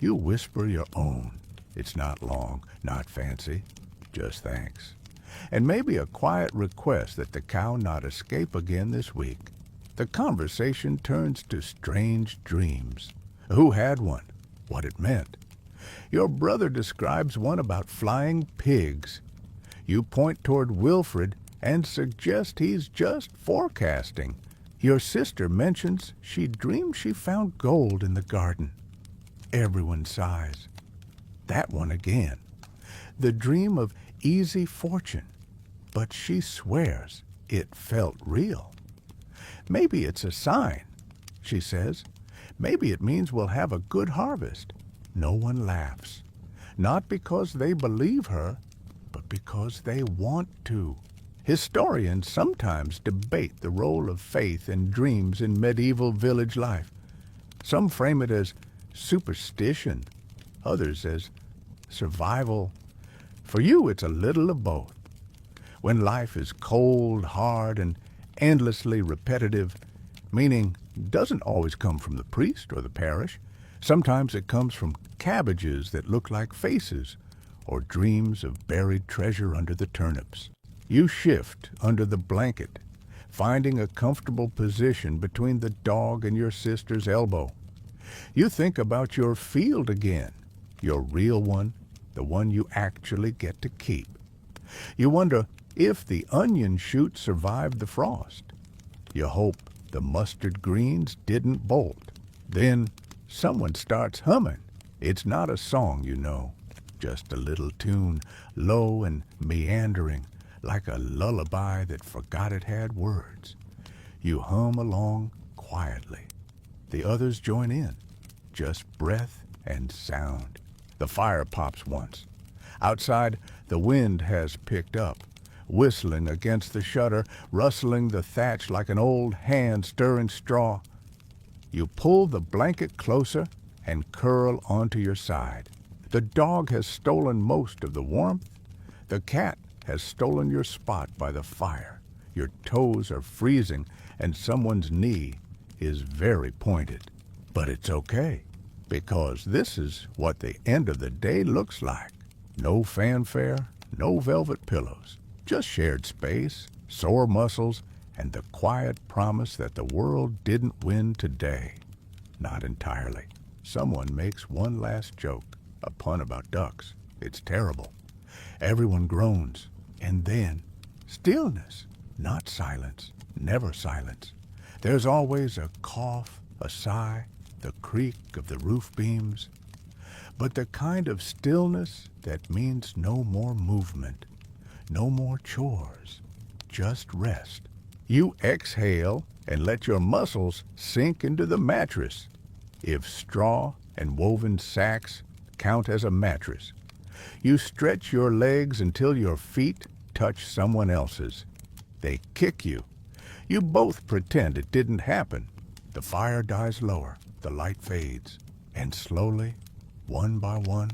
You whisper your own. It's not long, not fancy, just thanks. And maybe a quiet request that the cow not escape again this week. The conversation turns to strange dreams. Who had one? What it meant. Your brother describes one about flying pigs. You point toward Wilfred and suggest he's just forecasting. Your sister mentions she dreamed she found gold in the garden. Everyone sighs. That one again. The dream of easy fortune. But she swears it felt real. Maybe it's a sign, she says. Maybe it means we'll have a good harvest. No one laughs. Not because they believe her, but because they want to. Historians sometimes debate the role of faith and dreams in medieval village life. Some frame it as superstition, others as survival. For you, it's a little of both. When life is cold, hard, and endlessly repetitive, meaning doesn't always come from the priest or the parish. Sometimes it comes from cabbages that look like faces, or dreams of buried treasure under the turnips. You shift under the blanket, finding a comfortable position between the dog and your sister's elbow. You think about your field again, your real one, the one you actually get to keep. You wonder if the onion shoot survived the frost. You hope the mustard greens didn't bolt. Then someone starts humming. It's not a song, you know, just a little tune, low and meandering, like a lullaby that forgot it had words. You hum along quietly. The others join in, just breath and sound. The fire pops once. Outside, the wind has picked up, whistling against the shutter, rustling the thatch like an old hand stirring straw. You pull the blanket closer and curl onto your side. The dog has stolen most of the warmth. The cat has stolen your spot by the fire. Your toes are freezing and someone's knee is very pointed. But it's okay, because this is what the end of the day looks like. No fanfare, no velvet pillows, just shared space, sore muscles, and the quiet promise that the world didn't win today. Not entirely. Someone makes one last joke, a pun about ducks. It's terrible. Everyone groans, and then stillness, not silence, never silence. There's always a cough, a sigh, the creak of the roof beams, but the kind of stillness that means no more movement, no more chores, just rest. You exhale and let your muscles sink into the mattress, if straw and woven sacks count as a mattress. You stretch your legs until your feet touch someone else's. They kick you. You both pretend it didn't happen. The fire dies lower, the light fades, and slowly, one by one,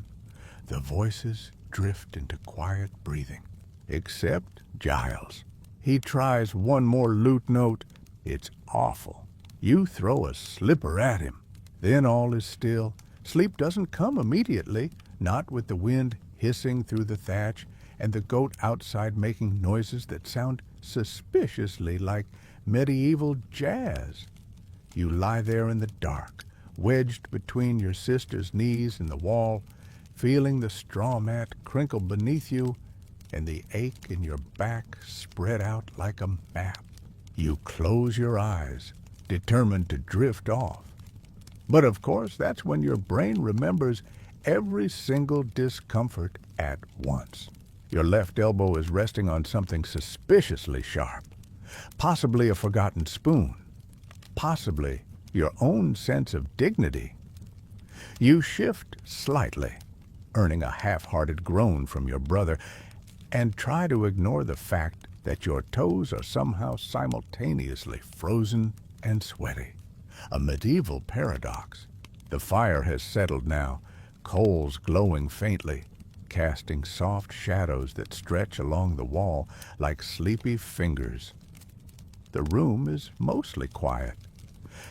the voices drift into quiet breathing. Except Giles. He tries one more lute note. It's awful. You throw a slipper at him. Then all is still. Sleep doesn't come immediately, not with the wind hissing through the thatch and the goat outside making noises that sound suspiciously like medieval jazz. You lie there in the dark, wedged between your sister's knees in the wall, feeling the straw mat crinkle beneath you and the ache in your back spread out like a map. You close your eyes, determined to drift off. But of course, that's when your brain remembers every single discomfort at once. Your left elbow is resting on something suspiciously sharp, possibly a forgotten spoon, possibly your own sense of dignity. You shift slightly, earning a half-hearted groan from your brother, and try to ignore the fact that your toes are somehow simultaneously frozen and sweaty. A medieval paradox. The fire has settled now, coals glowing faintly, casting soft shadows that stretch along the wall like sleepy fingers. The room is mostly quiet.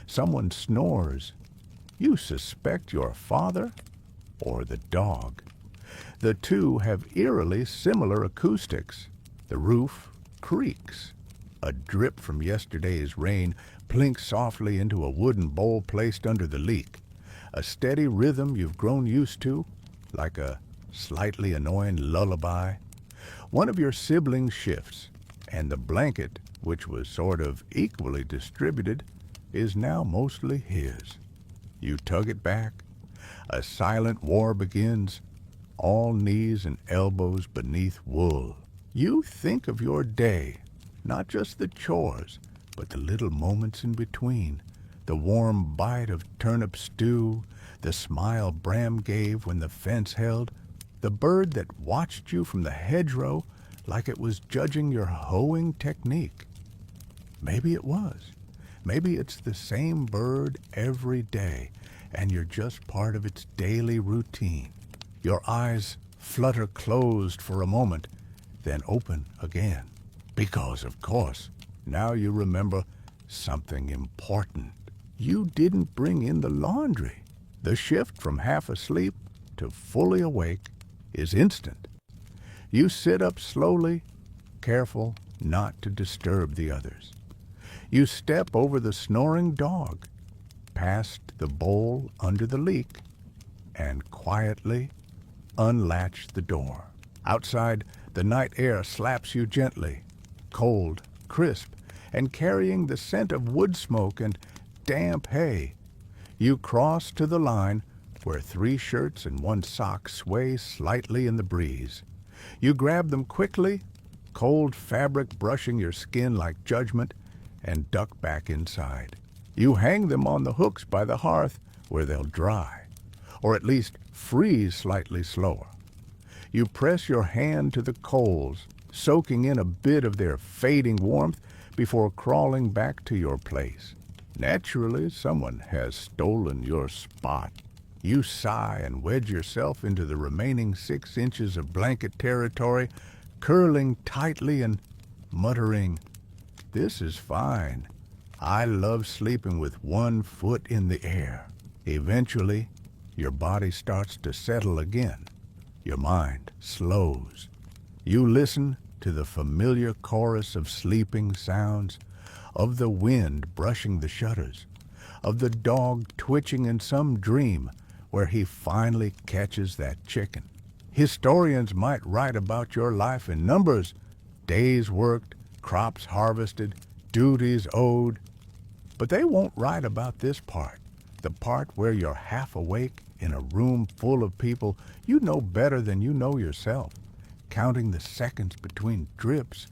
Someone snores. You suspect your father or the dog. The two have eerily similar acoustics. The roof creaks. A drip from yesterday's rain plinks softly into a wooden bowl placed under the leak. A steady rhythm you've grown used to, like a slightly annoying lullaby. One of your siblings shifts, and the blanket, which was sort of equally distributed, is now mostly his. You tug it back. A silent war begins, all knees and elbows beneath wool. You think of your day, not just the chores, but the little moments in between, the warm bite of turnip stew, the smile Bram gave when the fence held, the bird that watched you from the hedgerow like it was judging your hoeing technique. Maybe it was. Maybe it's the same bird every day, and you're just part of its daily routine. Your eyes flutter closed for a moment, then open again. Because, of course, now you remember something important. You didn't bring in the laundry. The shift from half asleep to fully awake is instant. You sit up slowly, careful not to disturb the others. You step over the snoring dog, past the bowl under the leak, and quietly unlatch the door. Outside, the night air slaps you gently, cold, crisp, and carrying the scent of wood smoke and damp hay. You cross to the line, where 3 shirts and 1 sock sway slightly in the breeze. You grab them quickly, cold fabric brushing your skin like judgment, and duck back inside. You hang them on the hooks by the hearth where they'll dry, or at least freeze slightly slower. You press your hand to the coals, soaking in a bit of their fading warmth before crawling back to your place. Naturally, someone has stolen your spot. You sigh and wedge yourself into the remaining 6 inches of blanket territory, curling tightly and muttering, "This is fine. I love sleeping with 1 foot in the air." Eventually, your body starts to settle again. Your mind slows. You listen to the familiar chorus of sleeping sounds, of the wind brushing the shutters, of the dog twitching in some dream where he finally catches that chicken. Historians might write about your life in numbers: days worked, crops harvested, duties owed. But they won't write about this part, the part where you're half awake in a room full of people you know better than you know yourself, counting the seconds between drips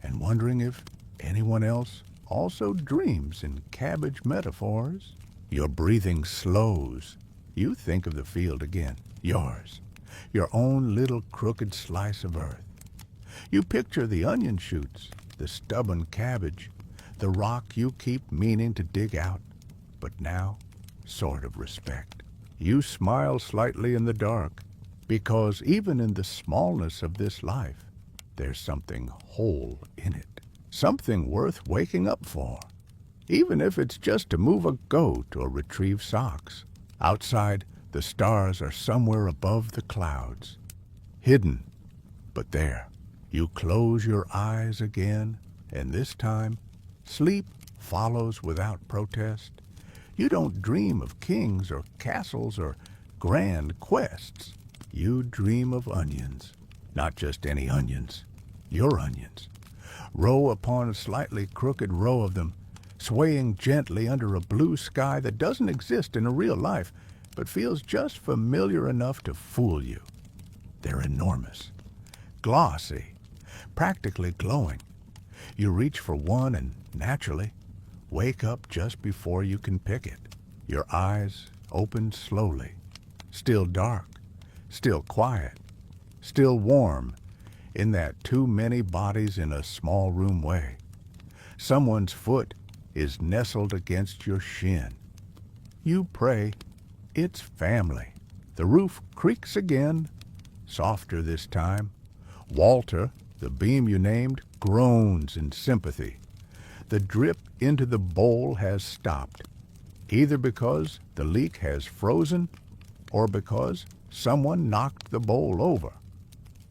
and wondering if anyone else also dreams in cabbage metaphors. Your breathing slows. You think of the field again, yours, your own little crooked slice of earth. You picture the onion shoots, the stubborn cabbage, the rock you keep meaning to dig out, but now sort of respect. You smile slightly in the dark, because even in the smallness of this life, there's something whole in it, something worth waking up for, even if it's just to move a goat or retrieve socks. Outside, the stars are somewhere above the clouds, hidden, but there. You close your eyes again, and this time, sleep follows without protest. You don't dream of kings or castles or grand quests. You dream of onions. Not just any onions, your onions. Row upon a slightly crooked row of them, swaying gently under a blue sky that doesn't exist in a real life, but feels just familiar enough to fool you. They're enormous, glossy, practically glowing. You reach for one and, naturally, wake up just before you can pick it. Your eyes open slowly, still dark, still quiet, still warm, in that too many bodies in a small room way. Someone's foot is nestled against your shin. You pray. It's family. The roof creaks again, softer this time. Walter, the beam you named, groans in sympathy. The drip into the bowl has stopped, either because the leak has frozen or because someone knocked the bowl over.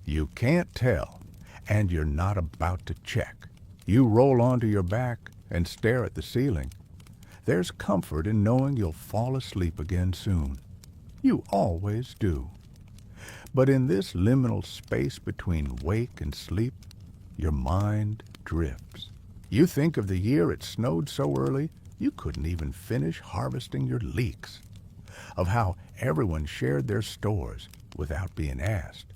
You can't tell, and you're not about to check. You roll onto your back and stare at the ceiling. There's comfort in knowing you'll fall asleep again soon. You always do. But in this liminal space between wake and sleep, your mind drifts. You think of the year it snowed so early you couldn't even finish harvesting your leeks, of how everyone shared their stores without being asked,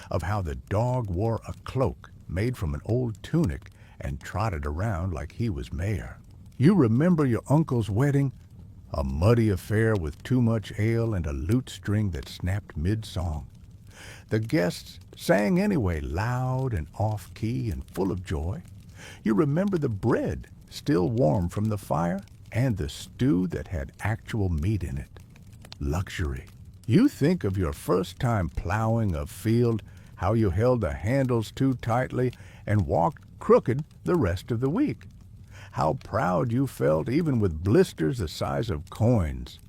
of how the dog wore a cloak made from an old tunic and trotted around like he was mayor. You remember your uncle's wedding, a muddy affair with too much ale and a lute string that snapped mid-song. The guests sang anyway, loud and off-key and full of joy. You remember the bread, still warm from the fire, and the stew that had actual meat in it. Luxury. You think of your first time plowing a field, how you held the handles too tightly and walked crooked the rest of the week. How proud you felt even with blisters the size of coins.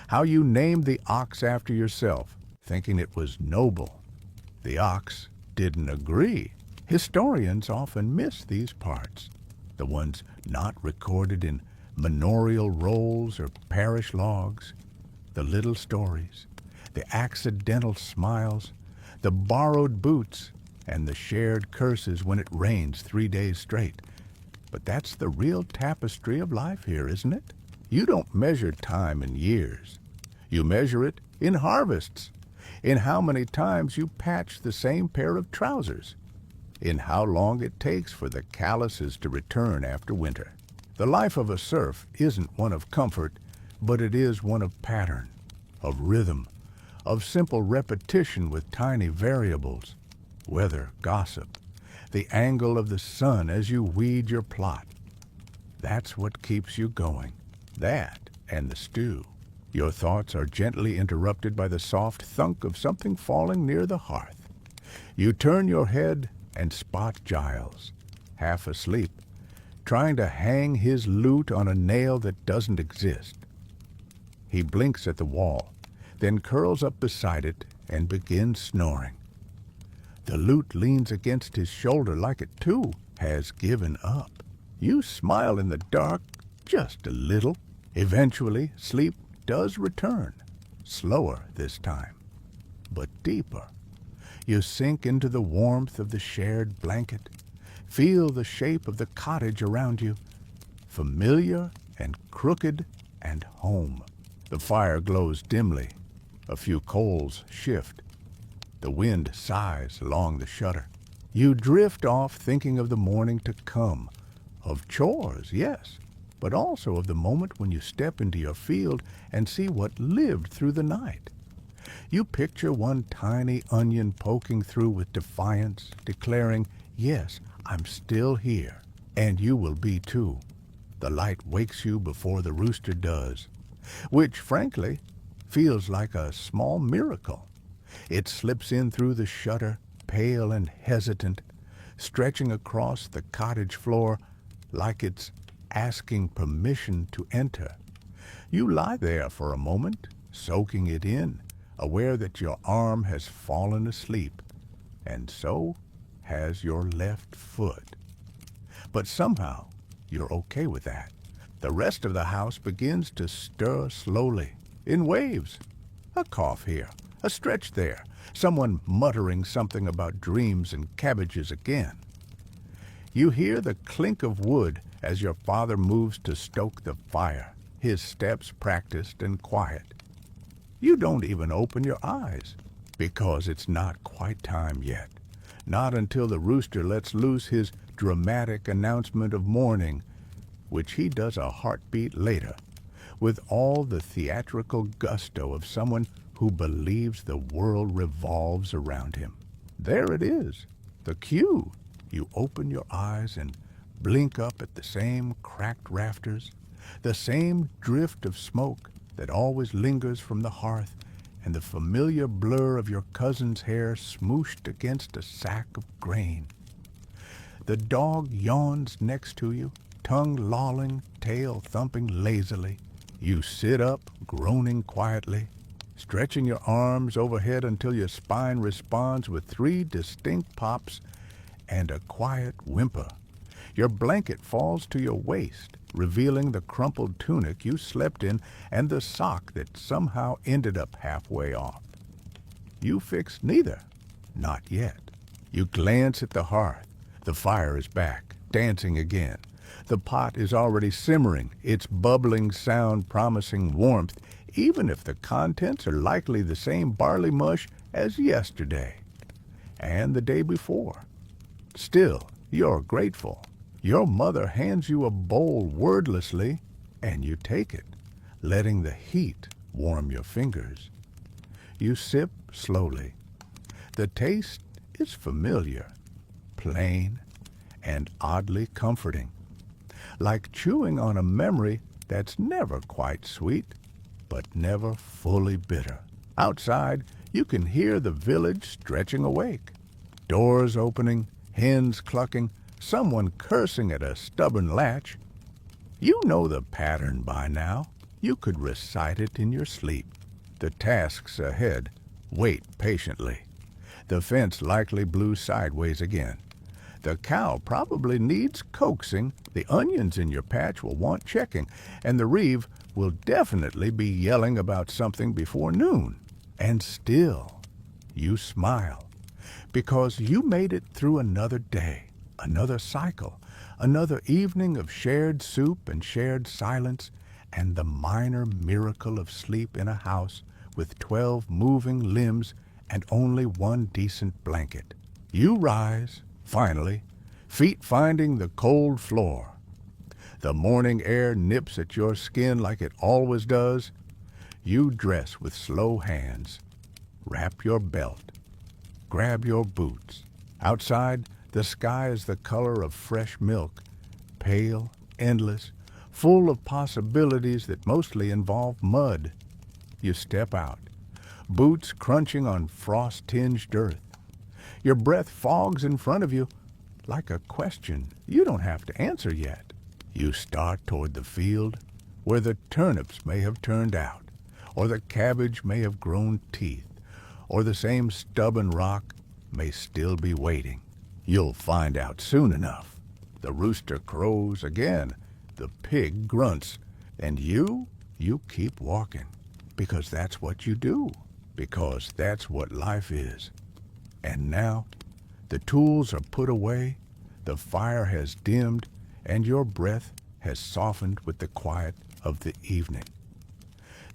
How you named the ox after yourself, thinking it was noble. The ox didn't agree. Historians often miss these parts, the ones not recorded in manorial rolls or parish logs, the little stories, the accidental smiles, the borrowed boots, and the shared curses when it rains 3 days straight. But that's the real tapestry of life here, isn't it? You don't measure time in years. You measure it in harvests, in how many times you patch the same pair of trousers, in how long it takes for the calluses to return after winter. The life of a serf isn't one of comfort, but it is one of pattern, of rhythm, of simple repetition with tiny variables, weather, gossip, the angle of the sun as you weed your plot. That's what keeps you going, that and the stew. Your thoughts are gently interrupted by the soft thunk of something falling near the hearth. You turn your head and spot Giles, half asleep, trying to hang his lute on a nail that doesn't exist. He blinks at the wall, then curls up beside it and begins snoring. The lute leans against his shoulder like it, too, has given up. You smile in the dark, just a little. Eventually, sleep does return, slower this time, but deeper. You sink into the warmth of the shared blanket, feel the shape of the cottage around you, familiar and crooked and home. The fire glows dimly. A few coals shift. The wind sighs along the shutter. You drift off thinking of the morning to come, of chores, yes, but also of the moment when you step into your field and see what lived through the night. You picture one tiny onion poking through with defiance, declaring, "Yes, I'm still here, and you will be too." The light wakes you before the rooster does, which, frankly, feels like a small miracle. It slips in through the shutter, pale and hesitant, stretching across the cottage floor like it's asking permission to enter. You lie there for a moment, soaking it in, aware that your arm has fallen asleep, and so has your left foot. But somehow you're okay with that. The rest of the house begins to stir slowly, in waves. A cough here, a stretch there, someone muttering something about dreams and cabbages again. You hear the clink of wood as your father moves to stoke the fire, his steps practiced and quiet. You don't even open your eyes, because it's not quite time yet. Not until the rooster lets loose his dramatic announcement of morning, which he does a heartbeat later, with all the theatrical gusto of someone who believes the world revolves around him. There it is, the cue. You open your eyes and blink up at the same cracked rafters, the same drift of smoke that always lingers from the hearth, and the familiar blur of your cousin's hair smooshed against a sack of grain. The dog yawns next to you, tongue lolling, tail thumping lazily. You sit up, groaning quietly, stretching your arms overhead until your spine responds with 3 distinct pops and a quiet whimper. Your blanket falls to your waist, revealing the crumpled tunic you slept in and the sock that somehow ended up halfway off. You fix neither. Not yet. You glance at the hearth. The fire is back, dancing again. The pot is already simmering, its bubbling sound promising warmth, even if the contents are likely the same barley mush as yesterday and the day before. Still, you're grateful. Your mother hands you a bowl wordlessly, and you take it, letting the heat warm your fingers. You sip slowly. The taste is familiar, plain, and oddly comforting, like chewing on a memory that's never quite sweet, but never fully bitter. Outside, you can hear the village stretching awake, doors opening, hens clucking, someone cursing at a stubborn latch. You know the pattern by now. You could recite it in your sleep. The tasks ahead wait patiently. The fence likely blew sideways again. The cow probably needs coaxing, the onions in your patch will want checking, and the reeve will definitely be yelling about something before noon. And still, you smile, because you made it through another day, another cycle, another evening of shared soup and shared silence, and the minor miracle of sleep in a house with 12 moving limbs and only one decent blanket. You rise, finally, feet finding the cold floor. The morning air nips at your skin like it always does. You dress with slow hands. Wrap your belt. Grab your boots. Outside, the sky is the color of fresh milk, pale, endless, full of possibilities that mostly involve mud. You step out, boots crunching on frost-tinged earth. Your breath fogs in front of you like a question you don't have to answer yet. You start toward the field where the turnips may have turned out, or the cabbage may have grown teeth, or the same stubborn rock may still be waiting. You'll find out soon enough. The rooster crows again, the pig grunts, and you keep walking, because that's what you do, because that's what life is. And now, the tools are put away, the fire has dimmed, and your breath has softened with the quiet of the evening.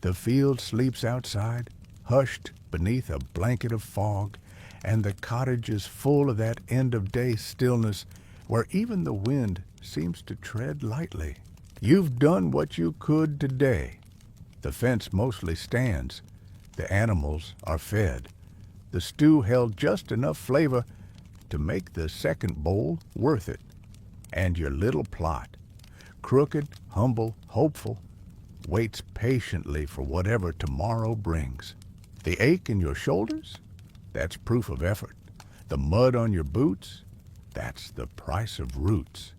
The field sleeps outside, hushed beneath a blanket of fog, and the cottage is full of that end-of-day stillness where even the wind seems to tread lightly. You've done what you could today. The fence mostly stands. The animals are fed. The stew held just enough flavor to make the second bowl worth it. And your little plot, crooked, humble, hopeful, waits patiently for whatever tomorrow brings. The ache in your shoulders? That's proof of effort. The mud on your boots? That's the price of roots.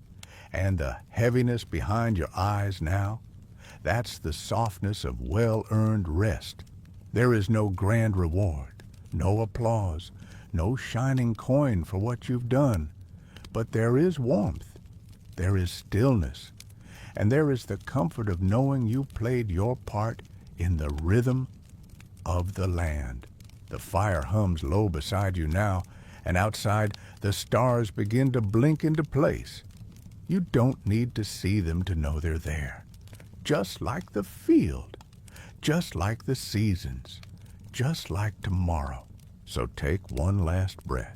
And the heaviness behind your eyes now? That's the softness of well-earned rest. There is no grand reward, no applause, no shining coin for what you've done. But there is warmth, there is stillness, and there is the comfort of knowing you played your part in the rhythm of the land. The fire hums low beside you now, and outside the stars begin to blink into place. You don't need to see them to know they're there. Just like the field, just like the seasons, just like tomorrow. So take one last breath.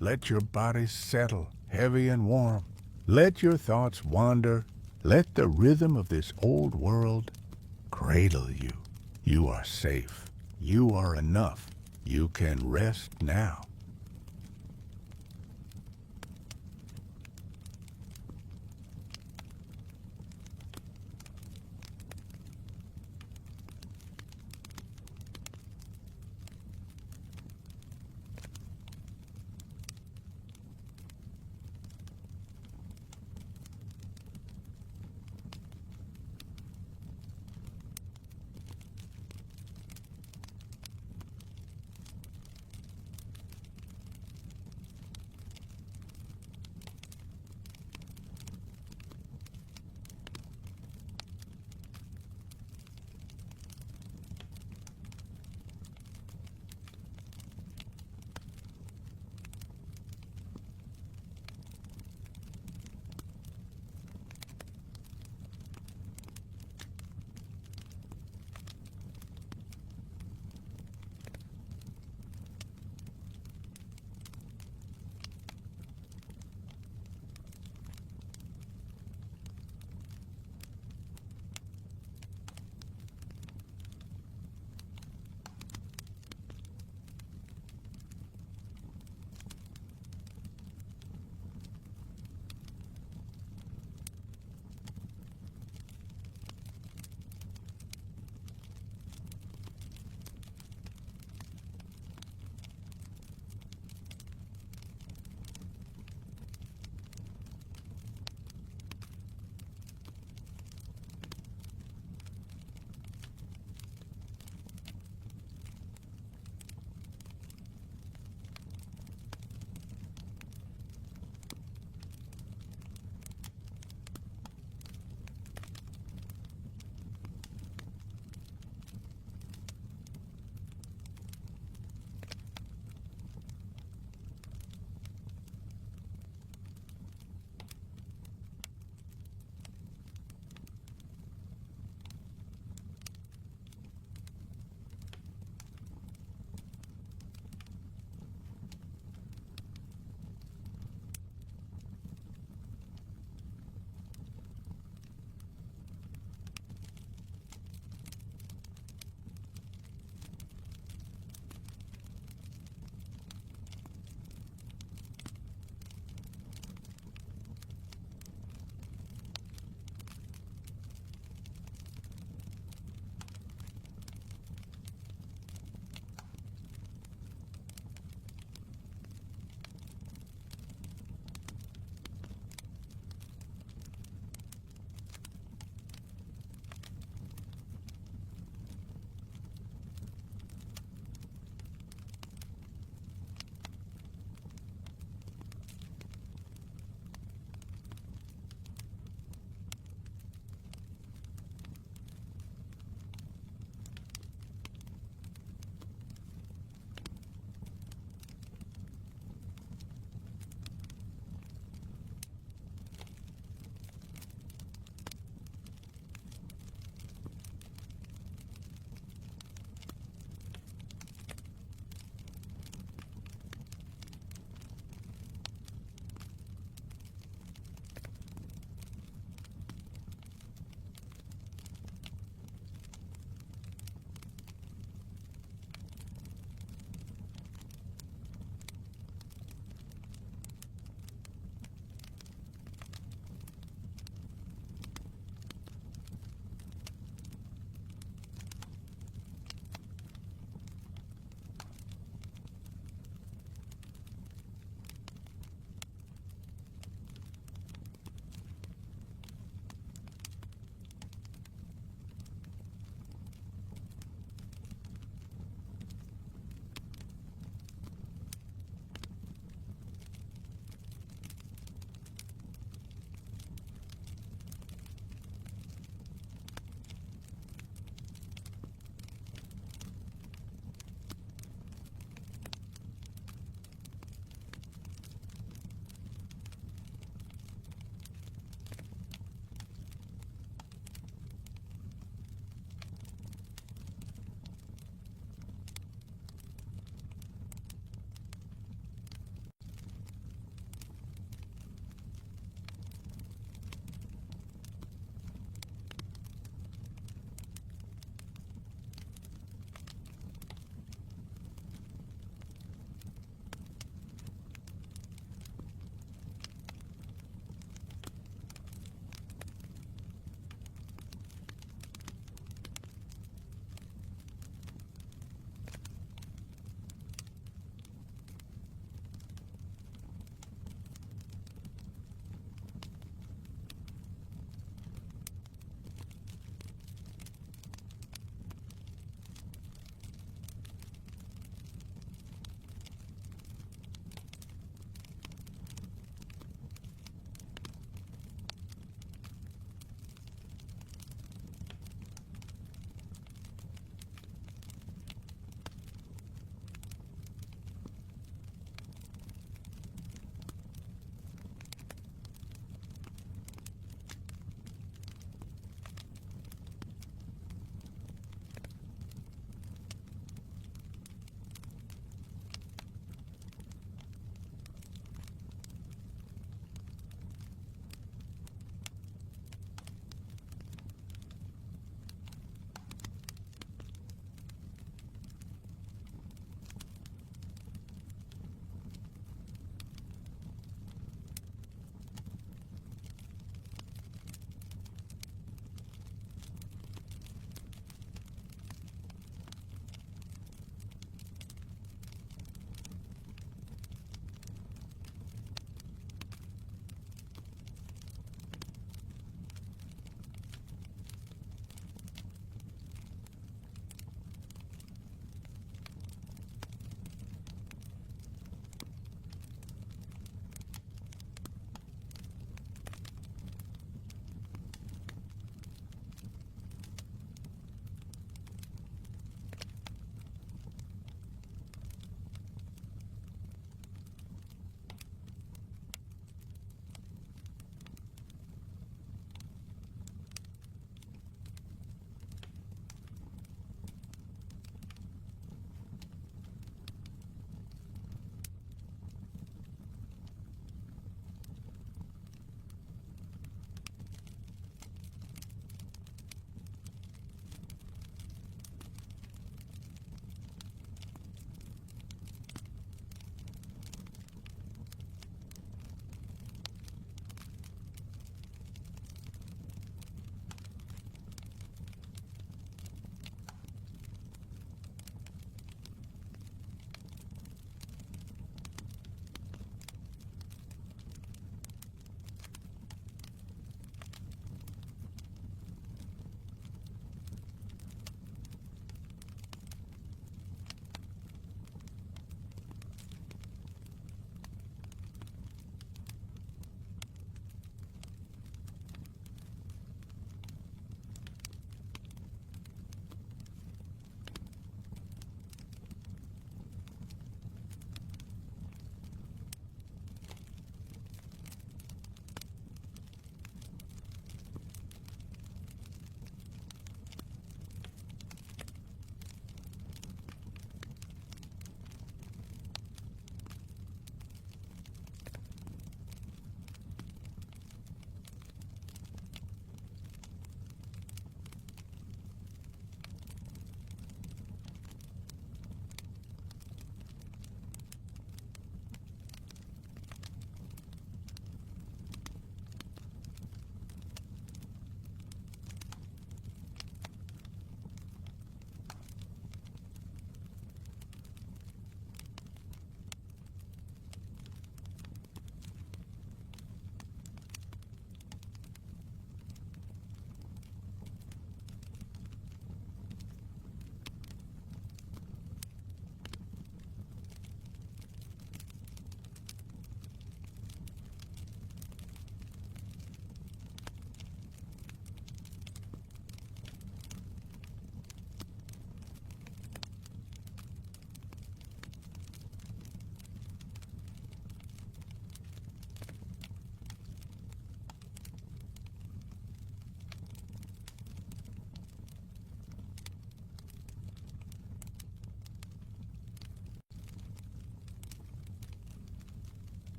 Let your body settle, heavy and warm. Let your thoughts wander. Let the rhythm of this old world cradle you. You are safe. You are enough. You can rest now.